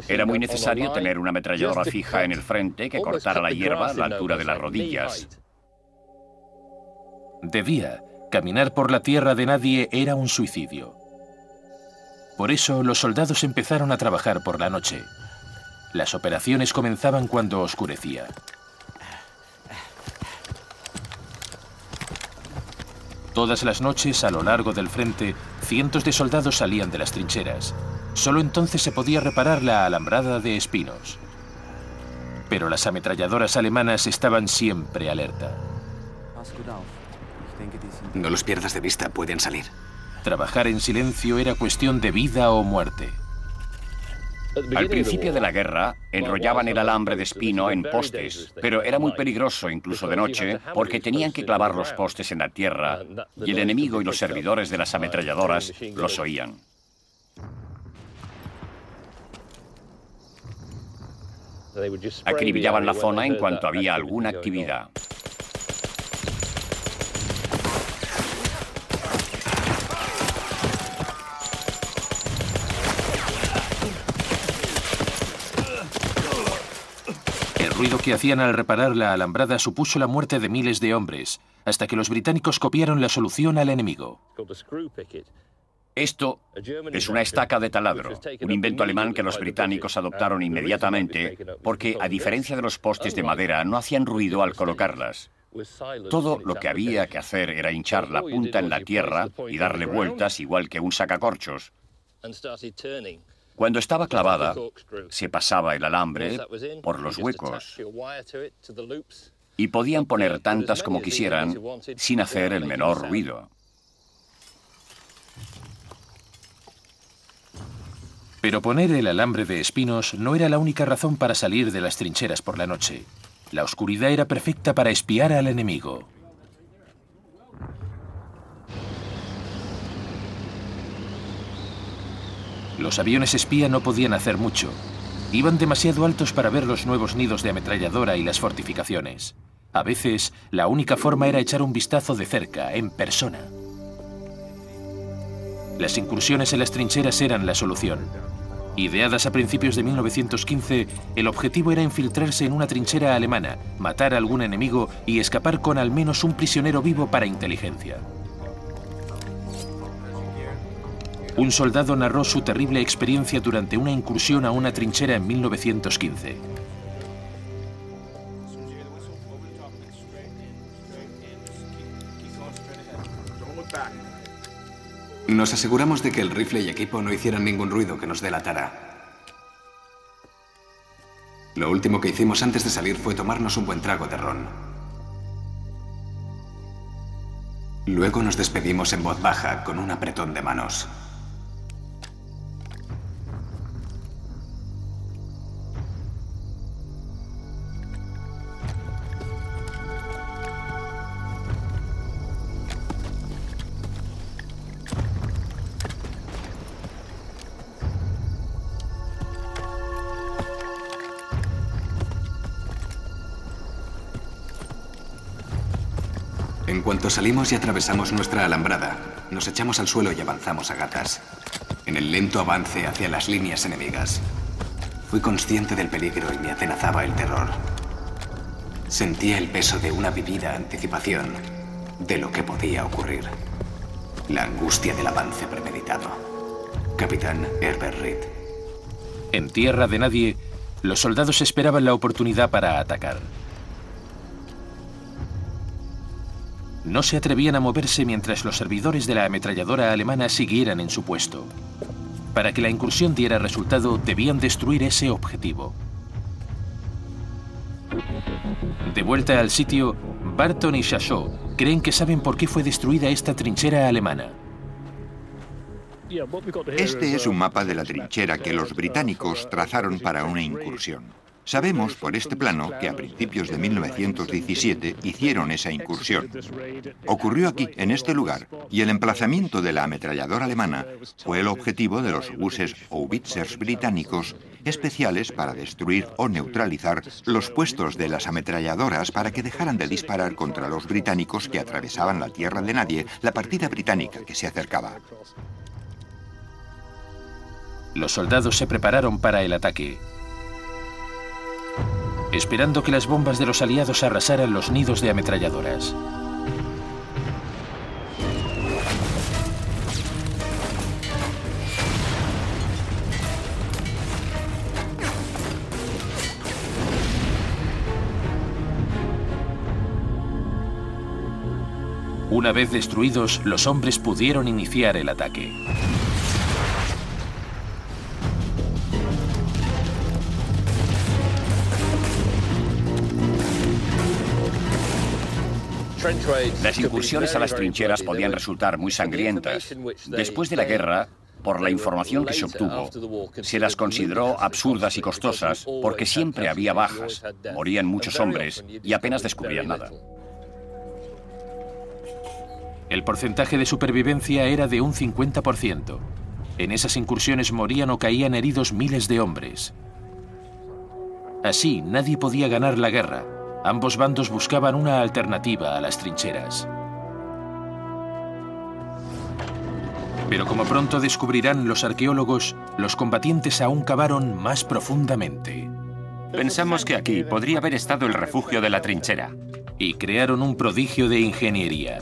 Era muy necesario tener una ametralladora fija en el frente que cortara la hierba a la altura de las rodillas. De día, caminar por la tierra de nadie era un suicidio. Por eso, los soldados empezaron a trabajar por la noche. Las operaciones comenzaban cuando oscurecía. Todas las noches, a lo largo del frente, cientos de soldados salían de las trincheras. Solo entonces se podía reparar la alambrada de espinos. Pero las ametralladoras alemanas estaban siempre alerta. No los pierdas de vista, pueden salir. Trabajar en silencio era cuestión de vida o muerte. Al principio de la guerra, enrollaban el alambre de espino en postes, pero era muy peligroso, incluso de noche, porque tenían que clavar los postes en la tierra y el enemigo y los servidores de las ametralladoras los oían. Acribillaban la zona en cuanto había alguna actividad. El ruido que hacían al reparar la alambrada supuso la muerte de miles de hombres, hasta que los británicos copiaron la solución al enemigo. Esto es una estaca de taladro, un invento alemán que los británicos adoptaron inmediatamente porque, a diferencia de los postes de madera, no hacían ruido al colocarlas. Todo lo que había que hacer era hinchar la punta en la tierra y darle vueltas igual que un sacacorchos. Cuando estaba clavada, se pasaba el alambre por los huecos y podían poner tantas como quisieran sin hacer el menor ruido. Pero poner el alambre de espinos no era la única razón para salir de las trincheras por la noche. La oscuridad era perfecta para espiar al enemigo. Los aviones espía no podían hacer mucho. Iban demasiado altos para ver los nuevos nidos de ametralladora y las fortificaciones. A veces, la única forma era echar un vistazo de cerca, en persona. Las incursiones en las trincheras eran la solución. Ideadas a principios de 1915, el objetivo era infiltrarse en una trinchera alemana, matar a algún enemigo y escapar con al menos un prisionero vivo para inteligencia. Un soldado narró su terrible experiencia durante una incursión a una trinchera en 1915. Nos aseguramos de que el rifle y equipo no hicieran ningún ruido que nos delatara. Lo último que hicimos antes de salir fue tomarnos un buen trago de ron. Luego nos despedimos en voz baja con un apretón de manos. En cuanto salimos y atravesamos nuestra alambrada, nos echamos al suelo y avanzamos a gatas, en el lento avance hacia las líneas enemigas. Fui consciente del peligro y me atenazaba el terror. Sentía el peso de una vivida anticipación de lo que podía ocurrir. La angustia del avance premeditado. Capitán Herbert Reed. En tierra de nadie, los soldados esperaban la oportunidad para atacar. No se atrevían a moverse mientras los servidores de la ametralladora alemana siguieran en su puesto. Para que la incursión diera resultado, debían destruir ese objetivo. De vuelta al sitio, Barton y Chauchat creen que saben por qué fue destruida esta trinchera alemana. Este es un mapa de la trinchera que los británicos trazaron para una incursión. Sabemos por este plano que a principios de 1917 hicieron esa incursión. Ocurrió aquí, en este lugar, y el emplazamiento de la ametralladora alemana fue el objetivo de los obuses Howitzers británicos especiales para destruir o neutralizar los puestos de las ametralladoras para que dejaran de disparar contra los británicos que atravesaban la tierra de nadie, la partida británica que se acercaba. Los soldados se prepararon para el ataque, esperando que las bombas de los aliados arrasaran los nidos de ametralladoras. Una vez destruidos, los hombres pudieron iniciar el ataque. Las incursiones a las trincheras podían resultar muy sangrientas. Después de la guerra, por la información que se obtuvo, se las consideró absurdas y costosas porque siempre había bajas, morían muchos hombres y apenas descubrían nada. El porcentaje de supervivencia era de un 50%. En esas incursiones morían o caían heridos miles de hombres. Así, nadie podía ganar la guerra. Ambos bandos buscaban una alternativa a las trincheras. Pero como pronto descubrirán los arqueólogos, los combatientes aún cavaron más profundamente. Pensamos que aquí podría haber estado el refugio de la trinchera. Y crearon un prodigio de ingeniería.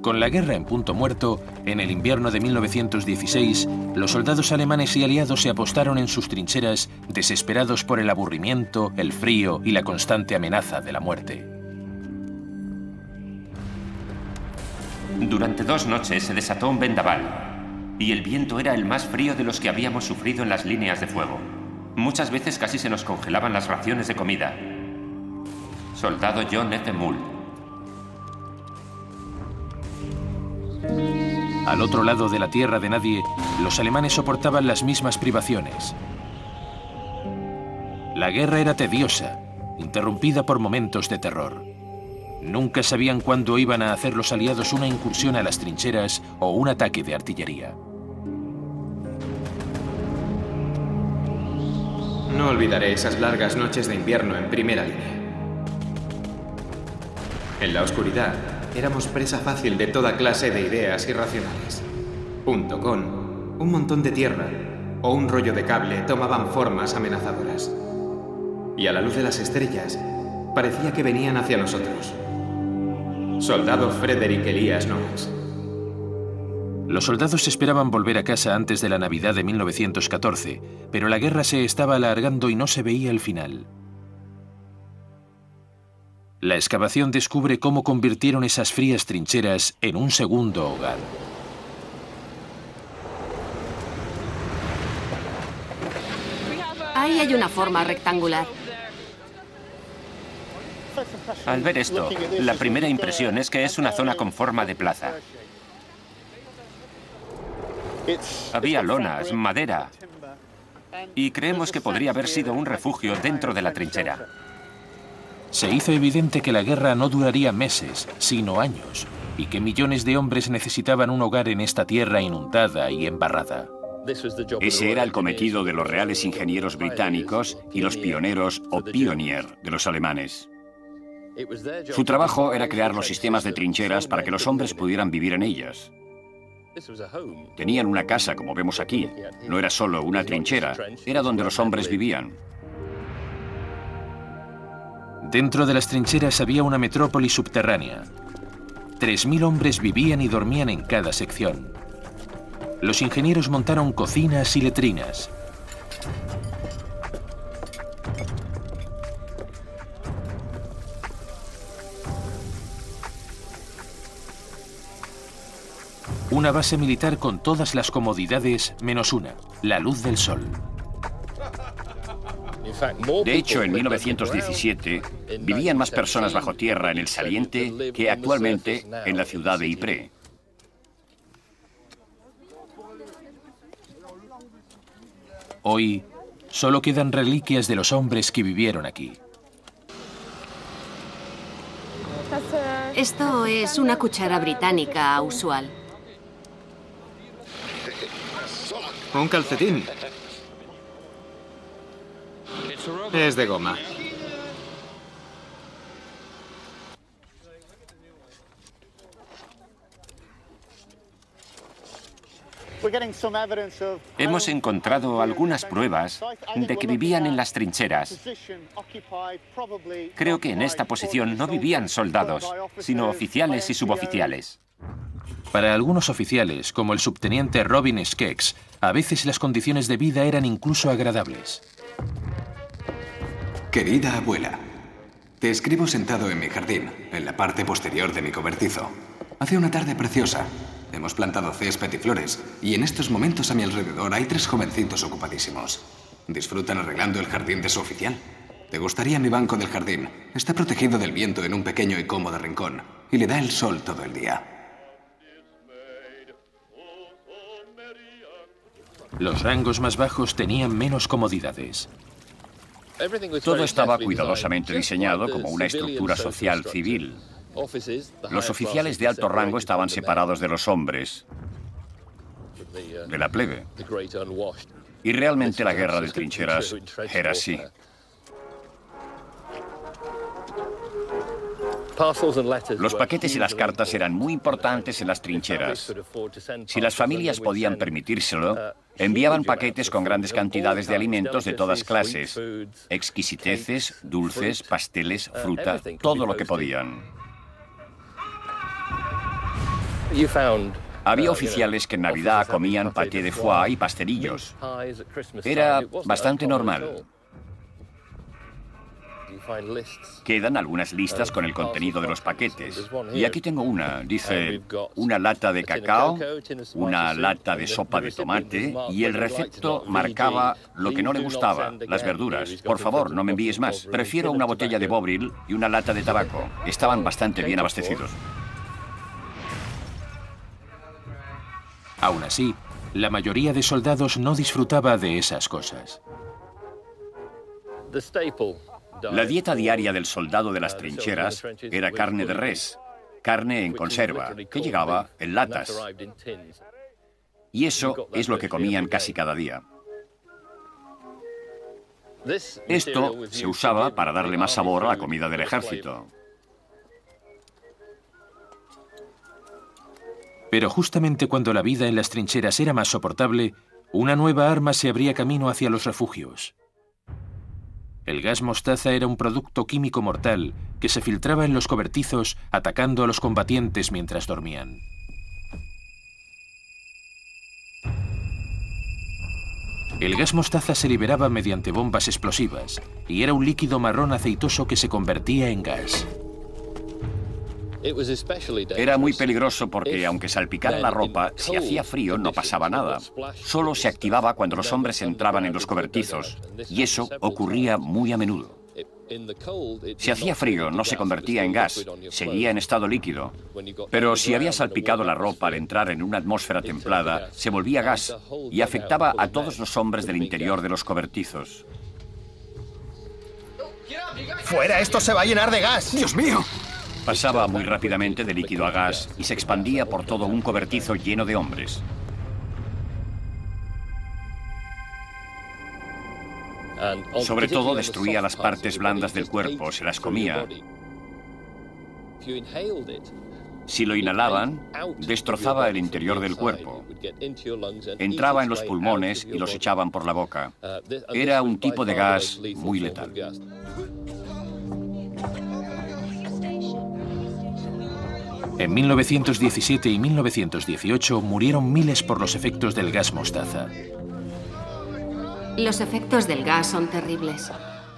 Con la guerra en punto muerto, en el invierno de 1916, los soldados alemanes y aliados se apostaron en sus trincheras, desesperados por el aburrimiento, el frío y la constante amenaza de la muerte. Durante 2 noches se desató un vendaval, y el viento era el más frío de los que habíamos sufrido en las líneas de fuego. Muchas veces casi se nos congelaban las raciones de comida. Soldado John F. Mull. Al otro lado de la tierra de nadie, los alemanes soportaban las mismas privaciones. La guerra era tediosa, interrumpida por momentos de terror. Nunca sabían cuándo iban a hacer los aliados una incursión a las trincheras o un ataque de artillería. No olvidaré esas largas noches de invierno en primera línea. En la oscuridad, éramos presa fácil de toda clase de ideas irracionales. Un tocón, un montón de tierra o un rollo de cable tomaban formas amenazadoras. Y a la luz de las estrellas, parecía que venían hacia nosotros. Soldado Frederick Elias Knox. Los soldados esperaban volver a casa antes de la Navidad de 1914, pero la guerra se estaba alargando y no se veía el final. La excavación descubre cómo convirtieron esas frías trincheras en un segundo hogar. Ahí hay una forma rectangular. Al ver esto, la primera impresión es que es una zona con forma de plaza. Había lonas, madera, y creemos que podría haber sido un refugio dentro de la trinchera. Se hizo evidente que la guerra no duraría meses, sino años, y que millones de hombres necesitaban un hogar en esta tierra inundada y embarrada. Ese era el cometido de los reales ingenieros británicos y los pioneros o pioneer de los alemanes. Su trabajo era crear los sistemas de trincheras para que los hombres pudieran vivir en ellas. Tenían una casa, como vemos aquí. No era solo una trinchera, era donde los hombres vivían. Dentro de las trincheras había una metrópoli subterránea. 3000 hombres vivían y dormían en cada sección. Los ingenieros montaron cocinas y letrinas. Una base militar con todas las comodidades menos una, la luz del sol. De hecho, en 1917 vivían más personas bajo tierra en el saliente que actualmente en la ciudad de Ypres. Hoy solo quedan reliquias de los hombres que vivieron aquí. Esto es una cuchara británica usual. Un calcetín. Es de goma. Hemos encontrado algunas pruebas de que vivían en las trincheras. Creo que en esta posición no vivían soldados, sino oficiales y suboficiales. Para algunos oficiales, como el subteniente Robin Skeggs, a veces las condiciones de vida eran incluso agradables. Querida abuela, te escribo sentado en mi jardín, en la parte posterior de mi cobertizo. Hace una tarde preciosa. Hemos plantado césped y flores, y en estos momentos a mi alrededor hay 3 jovencitos ocupadísimos. Disfrutan arreglando el jardín de su oficial. ¿Te gustaría mi banco del jardín? Está protegido del viento en un pequeño y cómodo rincón, y le da el sol todo el día. Los rangos más bajos tenían menos comodidades. Todo estaba cuidadosamente diseñado como una estructura social civil. Los oficiales de alto rango estaban separados de los hombres, de la plebe. Y realmente la guerra de trincheras era así. Los paquetes y las cartas eran muy importantes en las trincheras. Si las familias podían permitírselo, enviaban paquetes con grandes cantidades de alimentos de todas clases, exquisiteces, dulces, pasteles, fruta, todo lo que podían. Había oficiales que en Navidad comían paté de foie y pastelillos. Era bastante normal. Quedan algunas listas con el contenido de los paquetes. Y aquí tengo una. Dice, una lata de cacao, una lata de sopa de tomate, y el recepto marcaba lo que no le gustaba, las verduras. Por favor, no me envíes más. Prefiero una botella de Bovril y una lata de tabaco. Estaban bastante bien abastecidos. Aún así, la mayoría de soldados no disfrutaba de esas cosas. La dieta diaria del soldado de las trincheras era carne de res, carne en conserva, que llegaba en latas. Y eso es lo que comían casi cada día. Esto se usaba para darle más sabor a la comida del ejército. Pero justamente cuando la vida en las trincheras era más soportable, una nueva arma se abría camino hacia los refugios. El gas mostaza era un producto químico mortal que se filtraba en los cobertizos atacando a los combatientes mientras dormían. El gas mostaza se liberaba mediante bombas explosivas y era un líquido marrón aceitoso que se convertía en gas. Era muy peligroso porque, aunque salpicara la ropa, si hacía frío no pasaba nada. Solo se activaba cuando los hombres entraban en los cobertizos, y eso ocurría muy a menudo. Si hacía frío, no se convertía en gas, seguía en estado líquido. Pero si había salpicado la ropa al entrar en una atmósfera templada, se volvía gas y afectaba a todos los hombres del interior de los cobertizos. ¡Fuera! ¡Esto se va a llenar de gas! ¡Dios mío! Pasaba muy rápidamente de líquido a gas y se expandía por todo un cobertizo lleno de hombres. Sobre todo destruía las partes blandas del cuerpo, se las comía. Si lo inhalaban, destrozaba el interior del cuerpo. Entraba en los pulmones y los echaban por la boca. Era un tipo de gas muy letal. En 1917 y 1918 murieron miles por los efectos del gas mostaza. Los efectos del gas son terribles.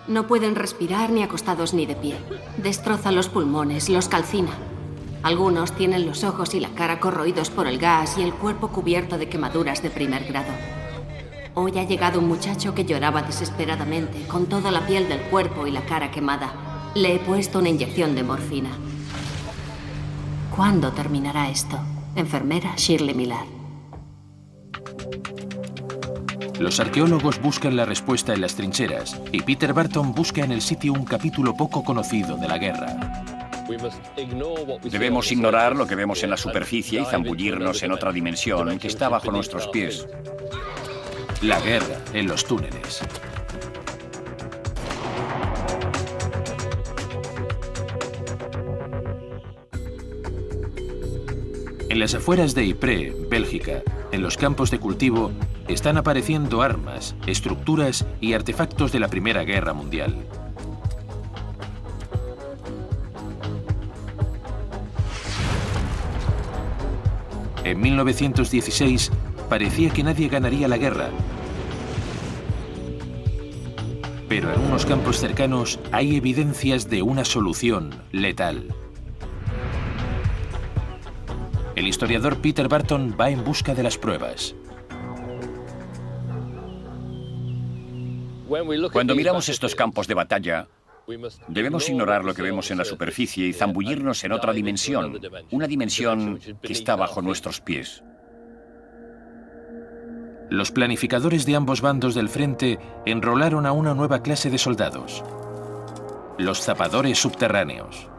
No pueden respirar ni acostados ni de pie. Destroza los pulmones, los calcina. Algunos tienen los ojos y la cara corroídos por el gas y el cuerpo cubierto de quemaduras de primer grado. Hoy ha llegado un muchacho que lloraba desesperadamente, con toda la piel del cuerpo y la cara quemada. Le he puesto una inyección de morfina. ¿Cuándo terminará esto? Enfermera Shirley Miller. Los arqueólogos buscan la respuesta en las trincheras y Peter Barton busca en el sitio un capítulo poco conocido de la guerra. Debemos ignorar lo que vemos en la superficie y zambullirnos en otra dimensión que está bajo nuestros pies. La guerra en los túneles. En las afueras de Ypres, Bélgica, en los campos de cultivo, están apareciendo armas, estructuras y artefactos de la Primera Guerra Mundial. En 1916 parecía que nadie ganaría la guerra. Pero en unos campos cercanos hay evidencias de una solución letal. El historiador Peter Barton va en busca de las pruebas. Cuando miramos estos campos de batalla, debemos ignorar lo que vemos en la superficie y zambullirnos en otra dimensión, una dimensión que está bajo nuestros pies. Los planificadores de ambos bandos del frente enrolaron a una nueva clase de soldados: los zapadores subterráneos.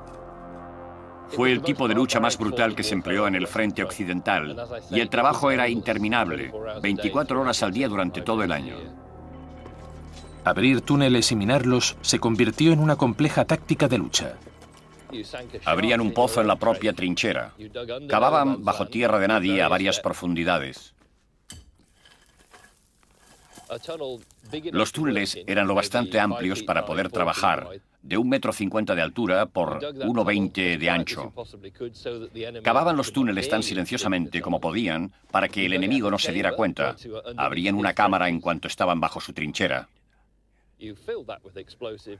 Fue el tipo de lucha más brutal que se empleó en el frente occidental, y el trabajo era interminable, 24 horas al día durante todo el año. Abrir túneles y minarlos se convirtió en una compleja táctica de lucha. Abrían un pozo en la propia trinchera. Cavaban bajo tierra de nadie a varias profundidades. Los túneles eran lo bastante amplios para poder trabajar, de 1,50 m de altura por 1,20 m de ancho. Cavaban los túneles tan silenciosamente como podían para que el enemigo no se diera cuenta. Abrían una cámara en cuanto estaban bajo su trinchera.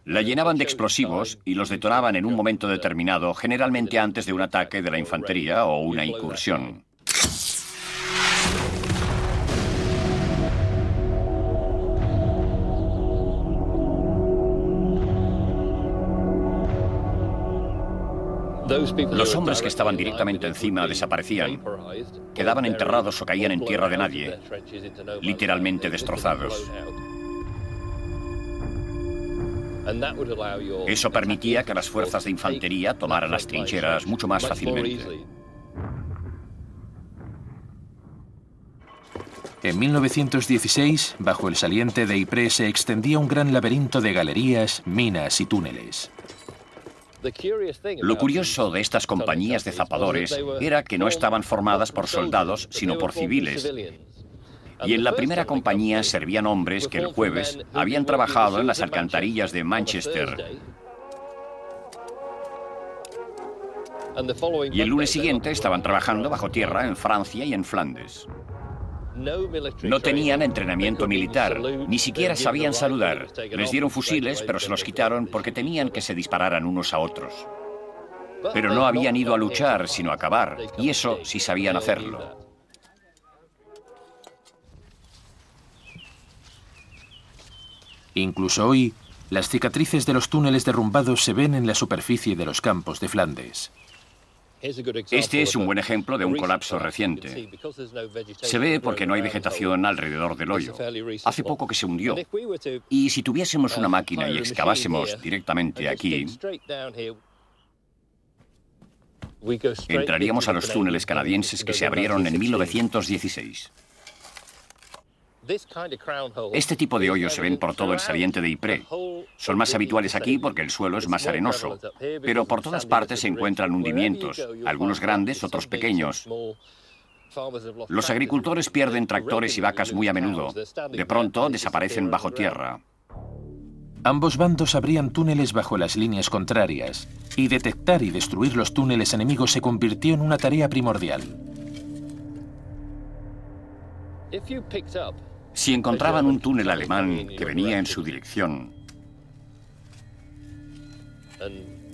La llenaban de explosivos y los detonaban en un momento determinado, generalmente antes de un ataque de la infantería o una incursión. Los hombres que estaban directamente encima desaparecían, quedaban enterrados o caían en tierra de nadie, literalmente destrozados. Eso permitía que las fuerzas de infantería tomaran las trincheras mucho más fácilmente. En 1916, bajo el saliente de Ypres se extendía un gran laberinto de galerías, minas y túneles. Lo curioso de estas compañías de zapadores era que no estaban formadas por soldados, sino por civiles. Y en la primera compañía servían hombres que el jueves habían trabajado en las alcantarillas de Manchester. Y el lunes siguiente estaban trabajando bajo tierra en Francia y en Flandes. No tenían entrenamiento militar, ni siquiera sabían saludar. Les dieron fusiles, pero se los quitaron porque temían que se dispararan unos a otros. Pero no habían ido a luchar, sino a cavar, y eso sí sabían hacerlo. Incluso hoy, las cicatrices de los túneles derrumbados se ven en la superficie de los campos de Flandes. Este es un buen ejemplo de un colapso reciente. Se ve porque no hay vegetación alrededor del hoyo. Hace poco que se hundió. Y si tuviésemos una máquina y excavásemos directamente aquí, entraríamos a los túneles canadienses que se abrieron en 1916. Este tipo de hoyos se ven por todo el saliente de Ypres. Son más habituales aquí porque el suelo es más arenoso, pero por todas partes se encuentran hundimientos, algunos grandes, otros pequeños. Los agricultores pierden tractores y vacas muy a menudo. De pronto desaparecen bajo tierra. Ambos bandos abrían túneles bajo las líneas contrarias, y detectar y destruir los túneles enemigos se convirtió en una tarea primordial. Si encontraban un túnel alemán que venía en su dirección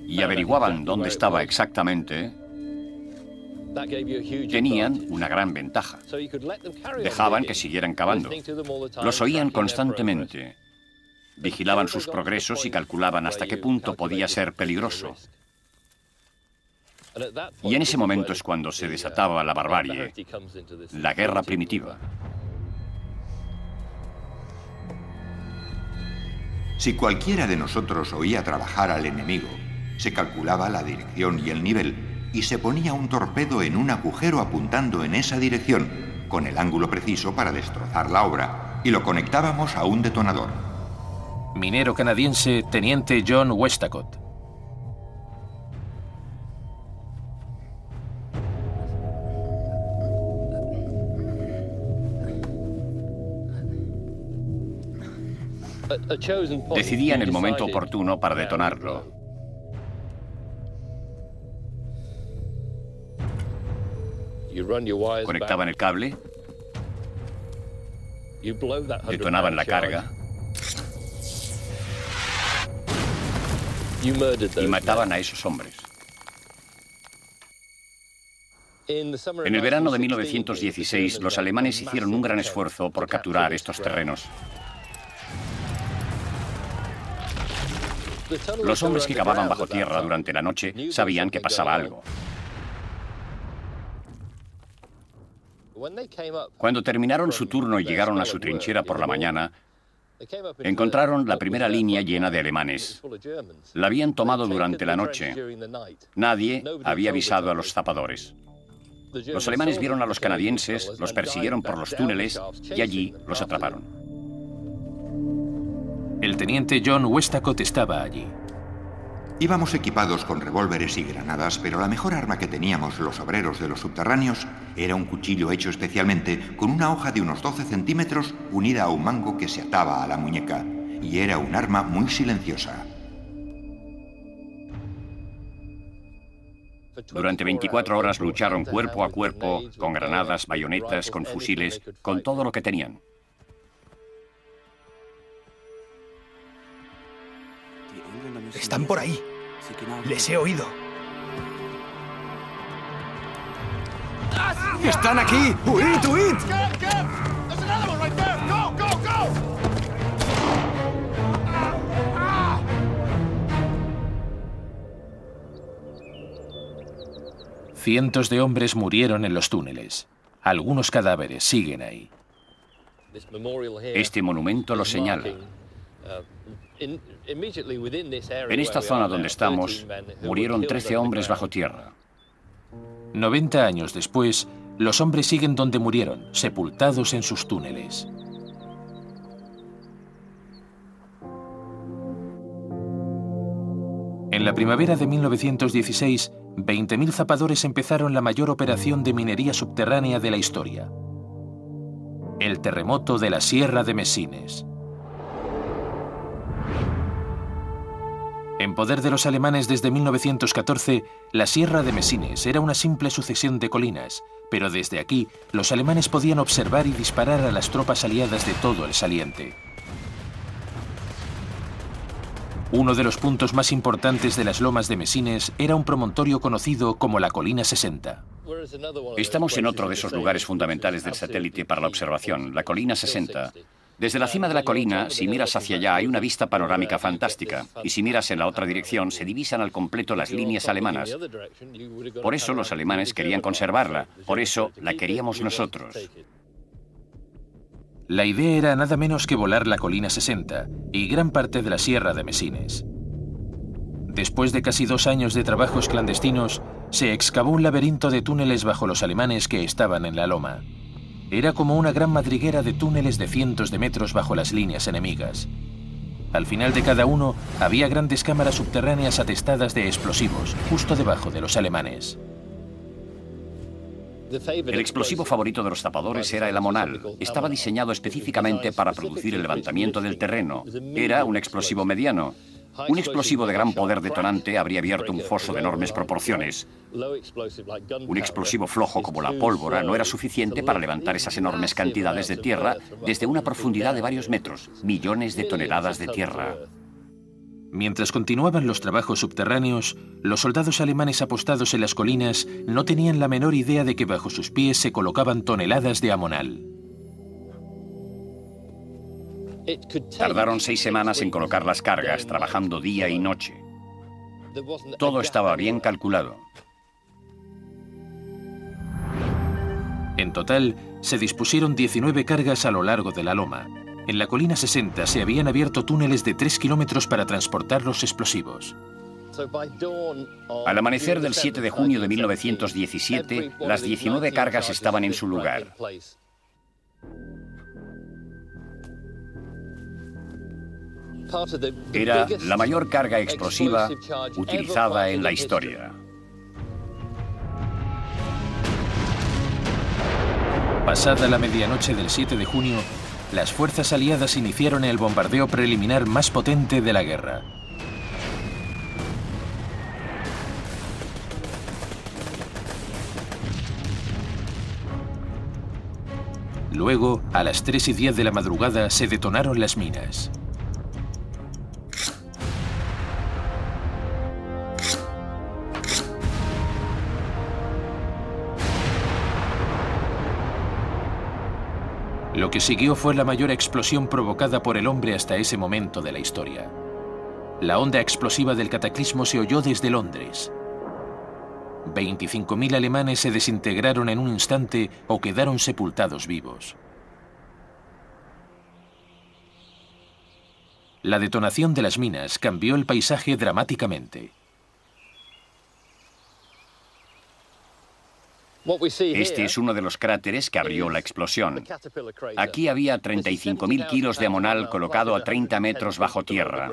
y averiguaban dónde estaba exactamente, tenían una gran ventaja. Dejaban que siguieran cavando. Los oían constantemente. Vigilaban sus progresos y calculaban hasta qué punto podía ser peligroso. Y en ese momento es cuando se desataba la barbarie, la guerra primitiva. Si cualquiera de nosotros oía trabajar al enemigo, se calculaba la dirección y el nivel, y se ponía un torpedo en un agujero apuntando en esa dirección, con el ángulo preciso para destrozar la obra, y lo conectábamos a un detonador. Minero canadiense, teniente John Westacott. Decidían el momento oportuno para detonarlo. conectaban el cable, detonaban la carga y mataban a esos hombres. En el verano de 1916, los alemanes hicieron un gran esfuerzo por capturar estos terrenos. Los hombres que cavaban bajo tierra durante la noche sabían que pasaba algo. Cuando terminaron su turno y llegaron a su trinchera por la mañana, encontraron la primera línea llena de alemanes. La habían tomado durante la noche. Nadie había avisado a los zapadores. Los alemanes vieron a los canadienses, los persiguieron por los túneles y allí los atraparon. El teniente John Westacott estaba allí. Íbamos equipados con revólveres y granadas, pero la mejor arma que teníamos los obreros de los subterráneos era un cuchillo hecho especialmente con una hoja de unos 12 centímetros unida a un mango que se ataba a la muñeca. Y era un arma muy silenciosa. Durante 24 horas lucharon cuerpo a cuerpo, con granadas, bayonetas, con fusiles, con todo lo que tenían. Están por ahí. Les he oído. ¡Están aquí! ¡Huid, huid! Cientos de hombres murieron en los túneles. Algunos cadáveres siguen ahí. Este monumento lo señala. En esta zona donde estamos, murieron 13 hombres bajo tierra. 90 años después, los hombres siguen donde murieron, sepultados en sus túneles. En la primavera de 1916, 20.000 zapadores empezaron la mayor operación de minería subterránea de la historia. El terremoto de la Sierra de Messines. En poder de los alemanes desde 1914, la Sierra de Messines era una simple sucesión de colinas, pero desde aquí los alemanes podían observar y disparar a las tropas aliadas de todo el saliente. Uno de los puntos más importantes de las lomas de Messines era un promontorio conocido como la Colina 60. Estamos en otro de esos lugares fundamentales del satélite para la observación, la Colina 60. Desde la cima de la colina, si miras hacia allá, hay una vista panorámica fantástica. Y si miras en la otra dirección, se divisan al completo las líneas alemanas. Por eso los alemanes querían conservarla. Por eso la queríamos nosotros. La idea era nada menos que volar la Colina 60 y gran parte de la Sierra de Messines. Después de casi 2 años de trabajos clandestinos, se excavó un laberinto de túneles bajo los alemanes que estaban en la loma. Era como una gran madriguera de túneles de cientos de metros bajo las líneas enemigas. Al final de cada uno había grandes cámaras subterráneas atestadas de explosivos, justo debajo de los alemanes. El explosivo favorito de los zapadores era el amonal. Estaba diseñado específicamente para producir el levantamiento del terreno. Era un explosivo mediano. Un explosivo de gran poder detonante habría abierto un foso de enormes proporciones. Un explosivo flojo como la pólvora no era suficiente para levantar esas enormes cantidades de tierra desde una profundidad de varios metros, millones de toneladas de tierra. Mientras continuaban los trabajos subterráneos, los soldados alemanes apostados en las colinas no tenían la menor idea de que bajo sus pies se colocaban toneladas de amonal. Tardaron 6 semanas en colocar las cargas, trabajando día y noche. Todo estaba bien calculado. En total, se dispusieron 19 cargas a lo largo de la loma. En la colina 60 se habían abierto túneles de 3 kilómetros para transportar los explosivos. Al amanecer del 7 de junio de 1917, las 19 cargas estaban en su lugar. Era la mayor carga explosiva utilizada en la historia. Pasada la medianoche del 7 de junio, las fuerzas aliadas iniciaron el bombardeo preliminar más potente de la guerra. Luego, a las 3:10 de la madrugada, se detonaron las minas. Lo que siguió fue la mayor explosión provocada por el hombre hasta ese momento de la historia. La onda explosiva del cataclismo se oyó desde Londres. 25.000 alemanes se desintegraron en un instante o quedaron sepultados vivos. La detonación de las minas cambió el paisaje dramáticamente. Este es uno de los cráteres que abrió la explosión. Aquí había 35.000 kilos de amonal colocado a 30 metros bajo tierra.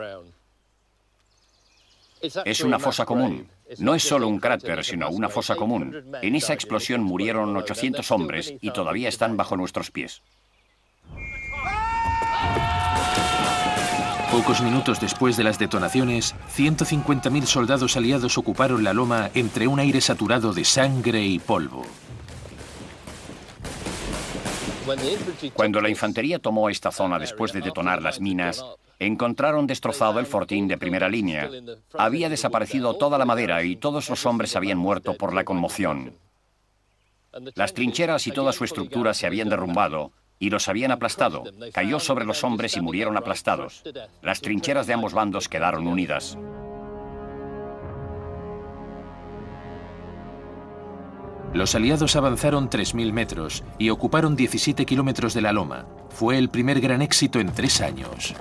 Es una fosa común. No es solo un cráter, sino una fosa común. En esa explosión murieron 800 hombres y todavía están bajo nuestros pies. Pocos minutos después de las detonaciones, 150.000 soldados aliados ocuparon la loma entre un aire saturado de sangre y polvo. Cuando la infantería tomó esta zona después de detonar las minas, encontraron destrozado el fortín de primera línea. Había desaparecido toda la madera y todos los hombres habían muerto por la conmoción. Las trincheras y toda su estructura se habían derrumbado y los habían aplastado. Cayó sobre los hombres y murieron aplastados. Las trincheras de ambos bandos quedaron unidas. Los aliados avanzaron 3.000 metros y ocuparon 17 kilómetros de la loma. Fue el primer gran éxito en 3 años.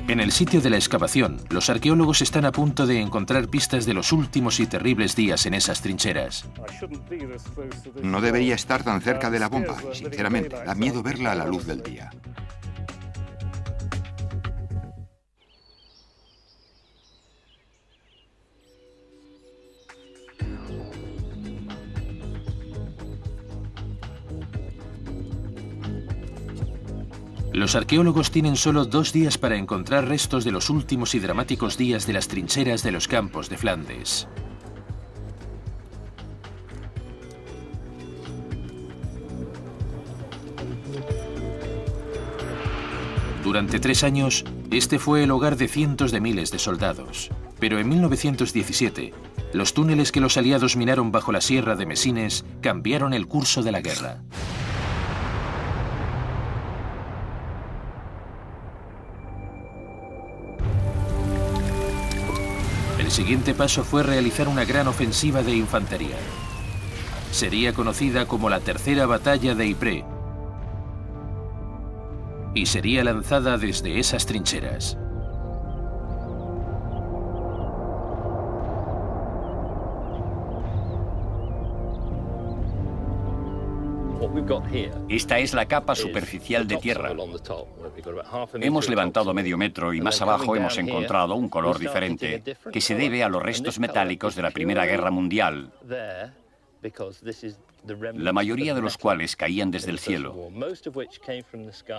En el sitio de la excavación, los arqueólogos están a punto de encontrar pistas de los últimos y terribles días en esas trincheras. No debería estar tan cerca de la bomba, y sinceramente, da miedo verla a la luz del día. Los arqueólogos tienen solo 2 días para encontrar restos de los últimos y dramáticos días de las trincheras de los campos de Flandes. Durante 3 años, este fue el hogar de cientos de miles de soldados. Pero en 1917, los túneles que los aliados minaron bajo la sierra de Messines cambiaron el curso de la guerra. El siguiente paso fue realizar una gran ofensiva de infantería. Sería conocida como la Tercera Batalla de Ypres y sería lanzada desde esas trincheras. Esta es la capa superficial de tierra. Hemos levantado medio metro y más abajo hemos encontrado un color diferente, que se debe a los restos metálicos de la Primera Guerra Mundial, la mayoría de los cuales caían desde el cielo.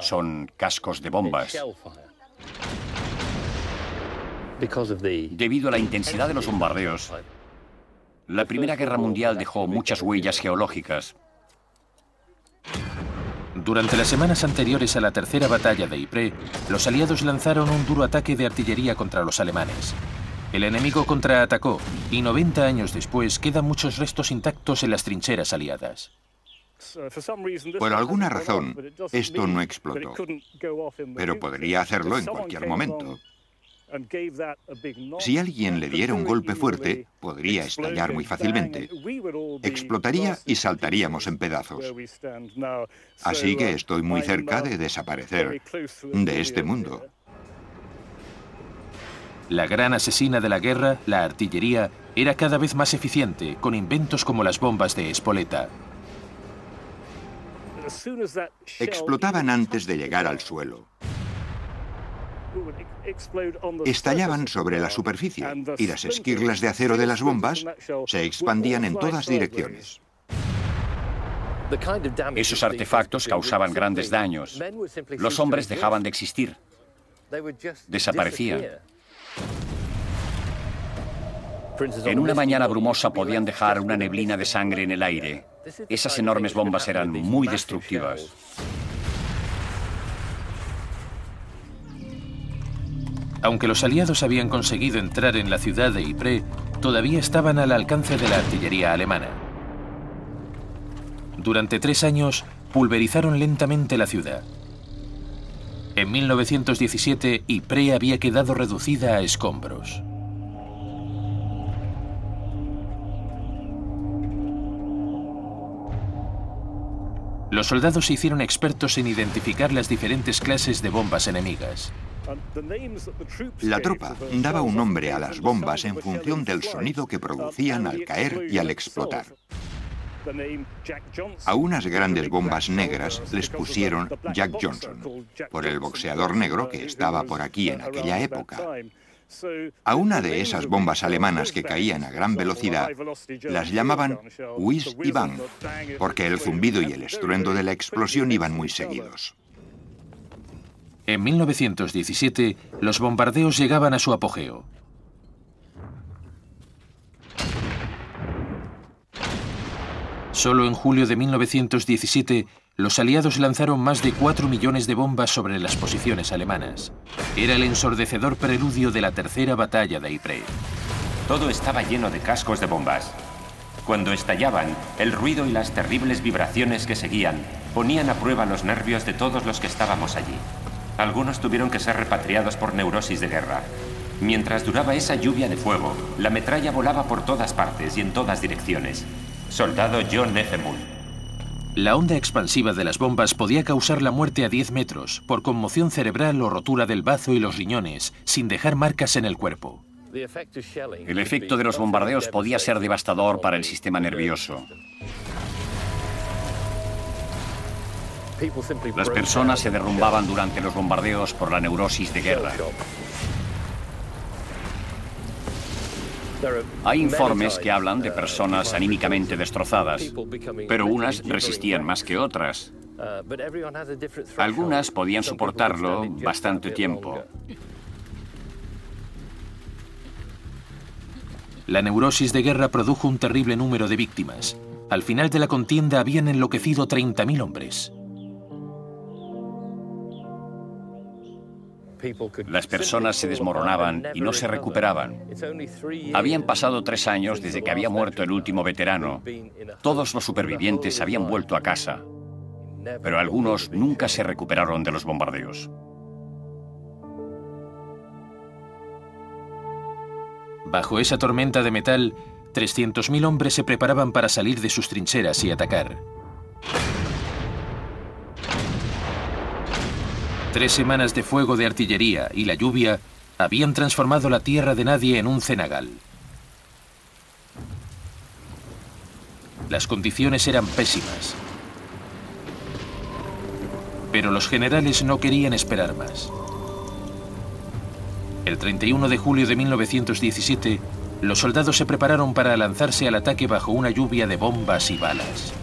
Son cascos de bombas. Debido a la intensidad de los bombardeos, la Primera Guerra Mundial dejó muchas huellas geológicas. Durante las semanas anteriores a la Tercera Batalla de Ypres, los aliados lanzaron un duro ataque de artillería contra los alemanes. El enemigo contraatacó y 90 años después quedan muchos restos intactos en las trincheras aliadas. Por alguna razón, esto no explotó, pero podría hacerlo en cualquier momento. Si alguien le diera un golpe fuerte, podría estallar muy fácilmente. Explotaría y saltaríamos en pedazos. Así que estoy muy cerca de desaparecer de este mundo. La gran asesina de la guerra, la artillería, era cada vez más eficiente, con inventos como las bombas de espoleta. Explotaban antes de llegar al suelo. Estallaban sobre la superficie y las esquirlas de acero de las bombas se expandían en todas direcciones. Esos artefactos causaban grandes daños. Los hombres dejaban de existir. Desaparecían. En una mañana brumosa podían dejar una neblina de sangre en el aire. Esas enormes bombas eran muy destructivas. Aunque los aliados habían conseguido entrar en la ciudad de Ypres, todavía estaban al alcance de la artillería alemana. Durante 3 años, pulverizaron lentamente la ciudad. En 1917, Ypres había quedado reducida a escombros. Los soldados se hicieron expertos en identificar las diferentes clases de bombas enemigas. La tropa daba un nombre a las bombas en función del sonido que producían al caer y al explotar. A unas grandes bombas negras les pusieron Jack Johnson, por el boxeador negro que estaba por aquí en aquella época. A una de esas bombas alemanas que caían a gran velocidad las llamaban whiz y bang, porque el zumbido y el estruendo de la explosión iban muy seguidos. En 1917, los bombardeos llegaban a su apogeo. Solo en julio de 1917, los aliados lanzaron más de 4 millones de bombas sobre las posiciones alemanas. Era el ensordecedor preludio de la tercera batalla de Ypres. Todo estaba lleno de cascos de bombas. Cuando estallaban, el ruido y las terribles vibraciones que seguían ponían a prueba los nervios de todos los que estábamos allí. Algunos tuvieron que ser repatriados por neurosis de guerra. Mientras duraba esa lluvia de fuego, la metralla volaba por todas partes y en todas direcciones. Soldado John F. Moon. La onda expansiva de las bombas podía causar la muerte a 10 metros por conmoción cerebral o rotura del bazo y los riñones, sin dejar marcas en el cuerpo. El efecto de los bombardeos podía ser devastador para el sistema nervioso. Las personas se derrumbaban durante los bombardeos por la neurosis de guerra. Hay informes que hablan de personas anímicamente destrozadas, pero unas resistían más que otras. Algunas podían soportarlo bastante tiempo. La neurosis de guerra produjo un terrible número de víctimas. Al final de la contienda habían enloquecido 30.000 hombres. Las personas se desmoronaban y no se recuperaban. Habían pasado 3 años desde que había muerto el último veterano. Todos los supervivientes habían vuelto a casa, pero algunos nunca se recuperaron de los bombardeos. Bajo esa tormenta de metal, 300.000 hombres se preparaban para salir de sus trincheras y atacar. 3 semanas de fuego de artillería y la lluvia habían transformado la tierra de nadie en un cenagal. Las condiciones eran pésimas. Pero los generales no querían esperar más. El 31 de julio de 1917, los soldados se prepararon para lanzarse al ataque bajo una lluvia de bombas y balas.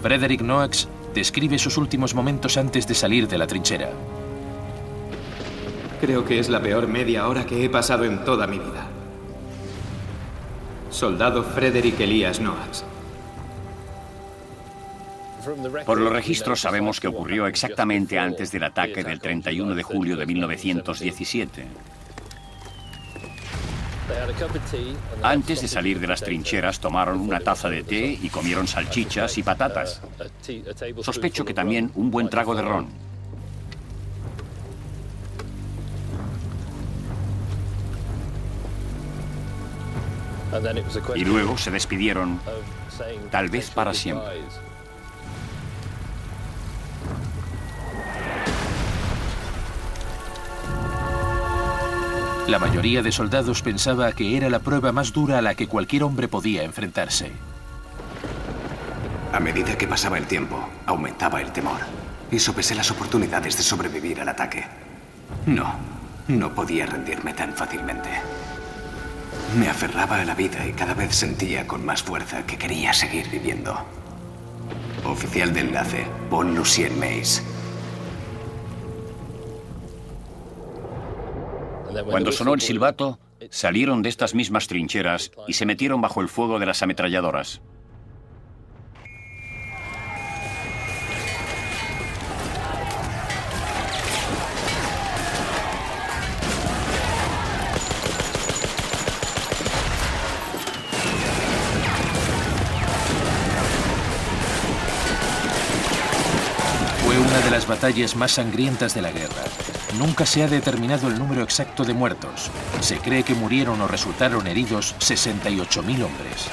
Frederick Knox describe sus últimos momentos antes de salir de la trinchera. Creo que es la peor media hora que he pasado en toda mi vida. Soldado Frederick Elias Knox. Por los registros sabemos que ocurrió exactamente antes del ataque del 31 de julio de 1917. Antes de salir de las trincheras tomaron una taza de té y comieron salchichas y patatas. Sospecho que también un buen trago de ron. Y luego se despidieron, tal vez para siempre. La mayoría de soldados pensaba que era la prueba más dura a la que cualquier hombre podía enfrentarse. A medida que pasaba el tiempo, aumentaba el temor. Y sopesé las oportunidades de sobrevivir al ataque. No podía rendirme tan fácilmente. Me aferraba a la vida y cada vez sentía con más fuerza que quería seguir viviendo. Oficial de enlace, Paul Lucien Mays. Cuando sonó el silbato, salieron de estas mismas trincheras y se metieron bajo el fuego de las ametralladoras. Fue una de las batallas más sangrientas de la guerra. Nunca se ha determinado el número exacto de muertos. Se cree que murieron o resultaron heridos 68.000 hombres.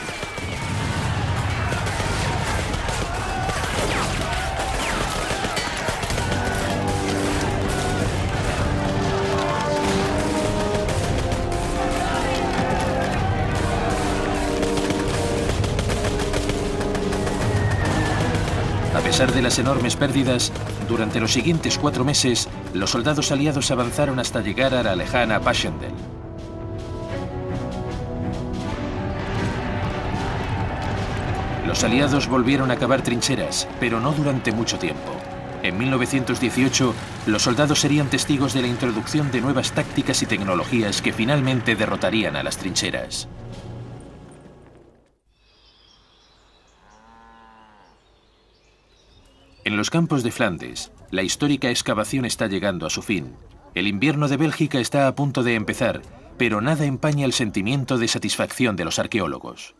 A pesar de las enormes pérdidas, durante los siguientes 4 meses, los soldados aliados avanzaron hasta llegar a la lejana Passchendaele. Los aliados volvieron a cavar trincheras, pero no durante mucho tiempo. En 1918, los soldados serían testigos de la introducción de nuevas tácticas y tecnologías que finalmente derrotarían a las trincheras. En los campos de Flandes, la histórica excavación está llegando a su fin. El invierno de Bélgica está a punto de empezar, pero nada empaña el sentimiento de satisfacción de los arqueólogos.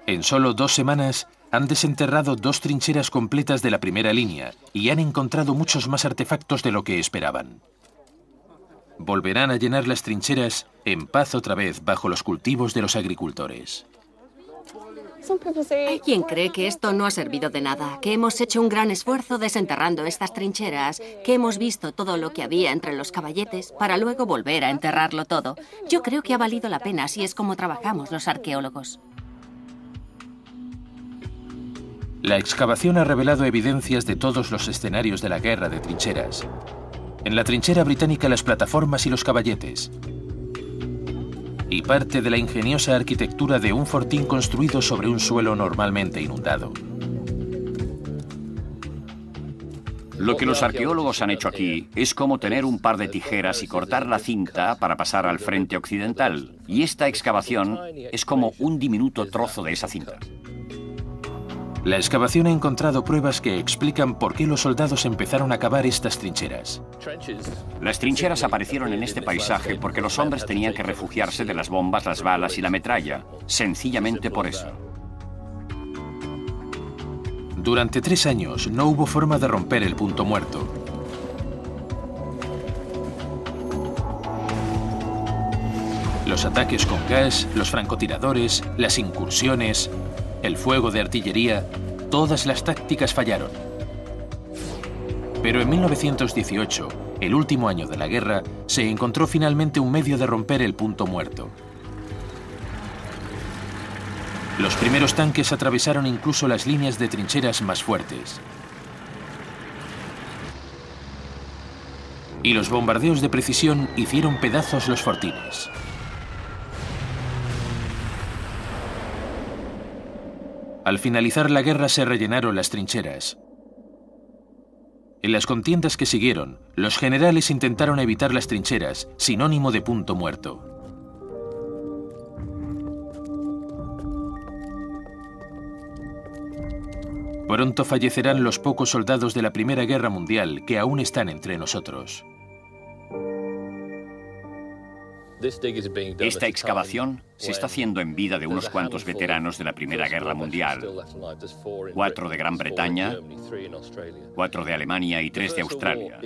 En solo 2 semanas han desenterrado 2 trincheras completas de la primera línea y han encontrado muchos más artefactos de lo que esperaban. Volverán a llenar las trincheras en paz otra vez bajo los cultivos de los agricultores. Hay quien cree que esto no ha servido de nada, que hemos hecho un gran esfuerzo desenterrando estas trincheras, que hemos visto todo lo que había entre los caballetes para luego volver a enterrarlo todo. Yo creo que ha valido la pena, así es como trabajamos los arqueólogos. La excavación ha revelado evidencias de todos los escenarios de la guerra de trincheras. En la trinchera británica, las plataformas y los caballetes. Y parte de la ingeniosa arquitectura de un fortín construido sobre un suelo normalmente inundado. Lo que los arqueólogos han hecho aquí es como tener un par de tijeras y cortar la cinta para pasar al frente occidental. Y esta excavación es como un diminuto trozo de esa cinta. La excavación ha encontrado pruebas que explican por qué los soldados empezaron a cavar estas trincheras. Las trincheras aparecieron en este paisaje porque los hombres tenían que refugiarse de las bombas, las balas y la metralla. Sencillamente por eso. Durante 3 años no hubo forma de romper el punto muerto. Los ataques con gas, los francotiradores, las incursiones, el fuego de artillería, todas las tácticas fallaron. Pero en 1918, el último año de la guerra, se encontró finalmente un medio de romper el punto muerto. Los primeros tanques atravesaron incluso las líneas de trincheras más fuertes. Y los bombardeos de precisión hicieron pedazos los fortines. Al finalizar la guerra se rellenaron las trincheras. En las contiendas que siguieron, los generales intentaron evitar las trincheras, sinónimo de punto muerto. Pronto fallecerán los pocos soldados de la Primera Guerra Mundial que aún están entre nosotros. Esta excavación se está haciendo en vida de unos cuantos veteranos de la Primera Guerra Mundial. 4 de Gran Bretaña, 4 de Alemania y 3 de Australia.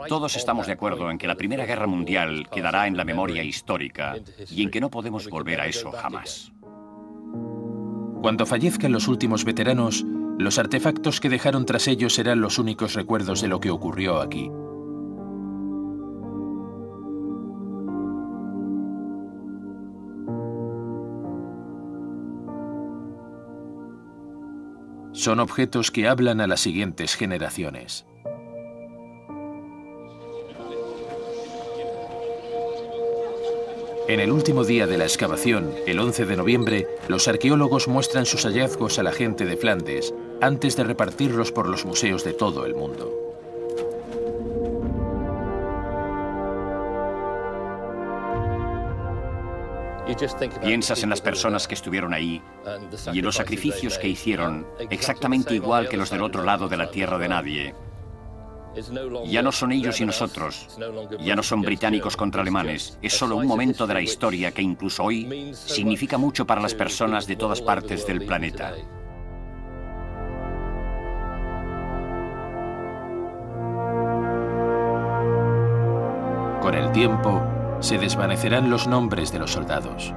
Todos estamos de acuerdo en que la Primera Guerra Mundial quedará en la memoria histórica y en que no podemos volver a eso jamás. Cuando fallezcan los últimos veteranos, los artefactos que dejaron tras ellos serán los únicos recuerdos de lo que ocurrió aquí. Son objetos que hablan a las siguientes generaciones. En el último día de la excavación, el 11 de noviembre, los arqueólogos muestran sus hallazgos a la gente de Flandes, antes de repartirlos por los museos de todo el mundo. Piensas en las personas que estuvieron ahí y en los sacrificios que hicieron, exactamente igual que los del otro lado de la tierra de nadie. Ya no son ellos y nosotros, ya no son británicos contra alemanes, es solo un momento de la historia que incluso hoy significa mucho para las personas de todas partes del planeta. Con el tiempo, se desvanecerán los nombres de los soldados.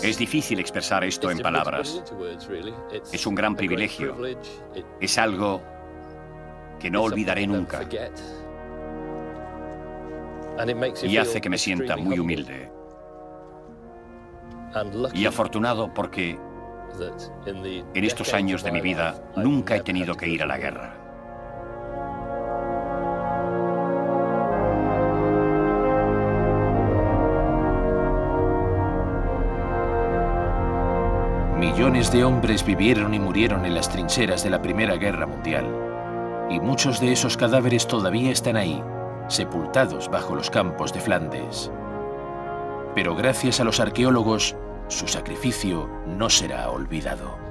Es difícil expresar esto en palabras. Es un gran privilegio. Es algo que no olvidaré nunca. Y hace que me sienta muy humilde. Y afortunado porque en estos años de mi vida nunca he tenido que ir a la guerra. Millones de hombres vivieron y murieron en las trincheras de la Primera Guerra Mundial. Y muchos de esos cadáveres todavía están ahí, sepultados bajo los campos de Flandes. Pero gracias a los arqueólogos, su sacrificio no será olvidado.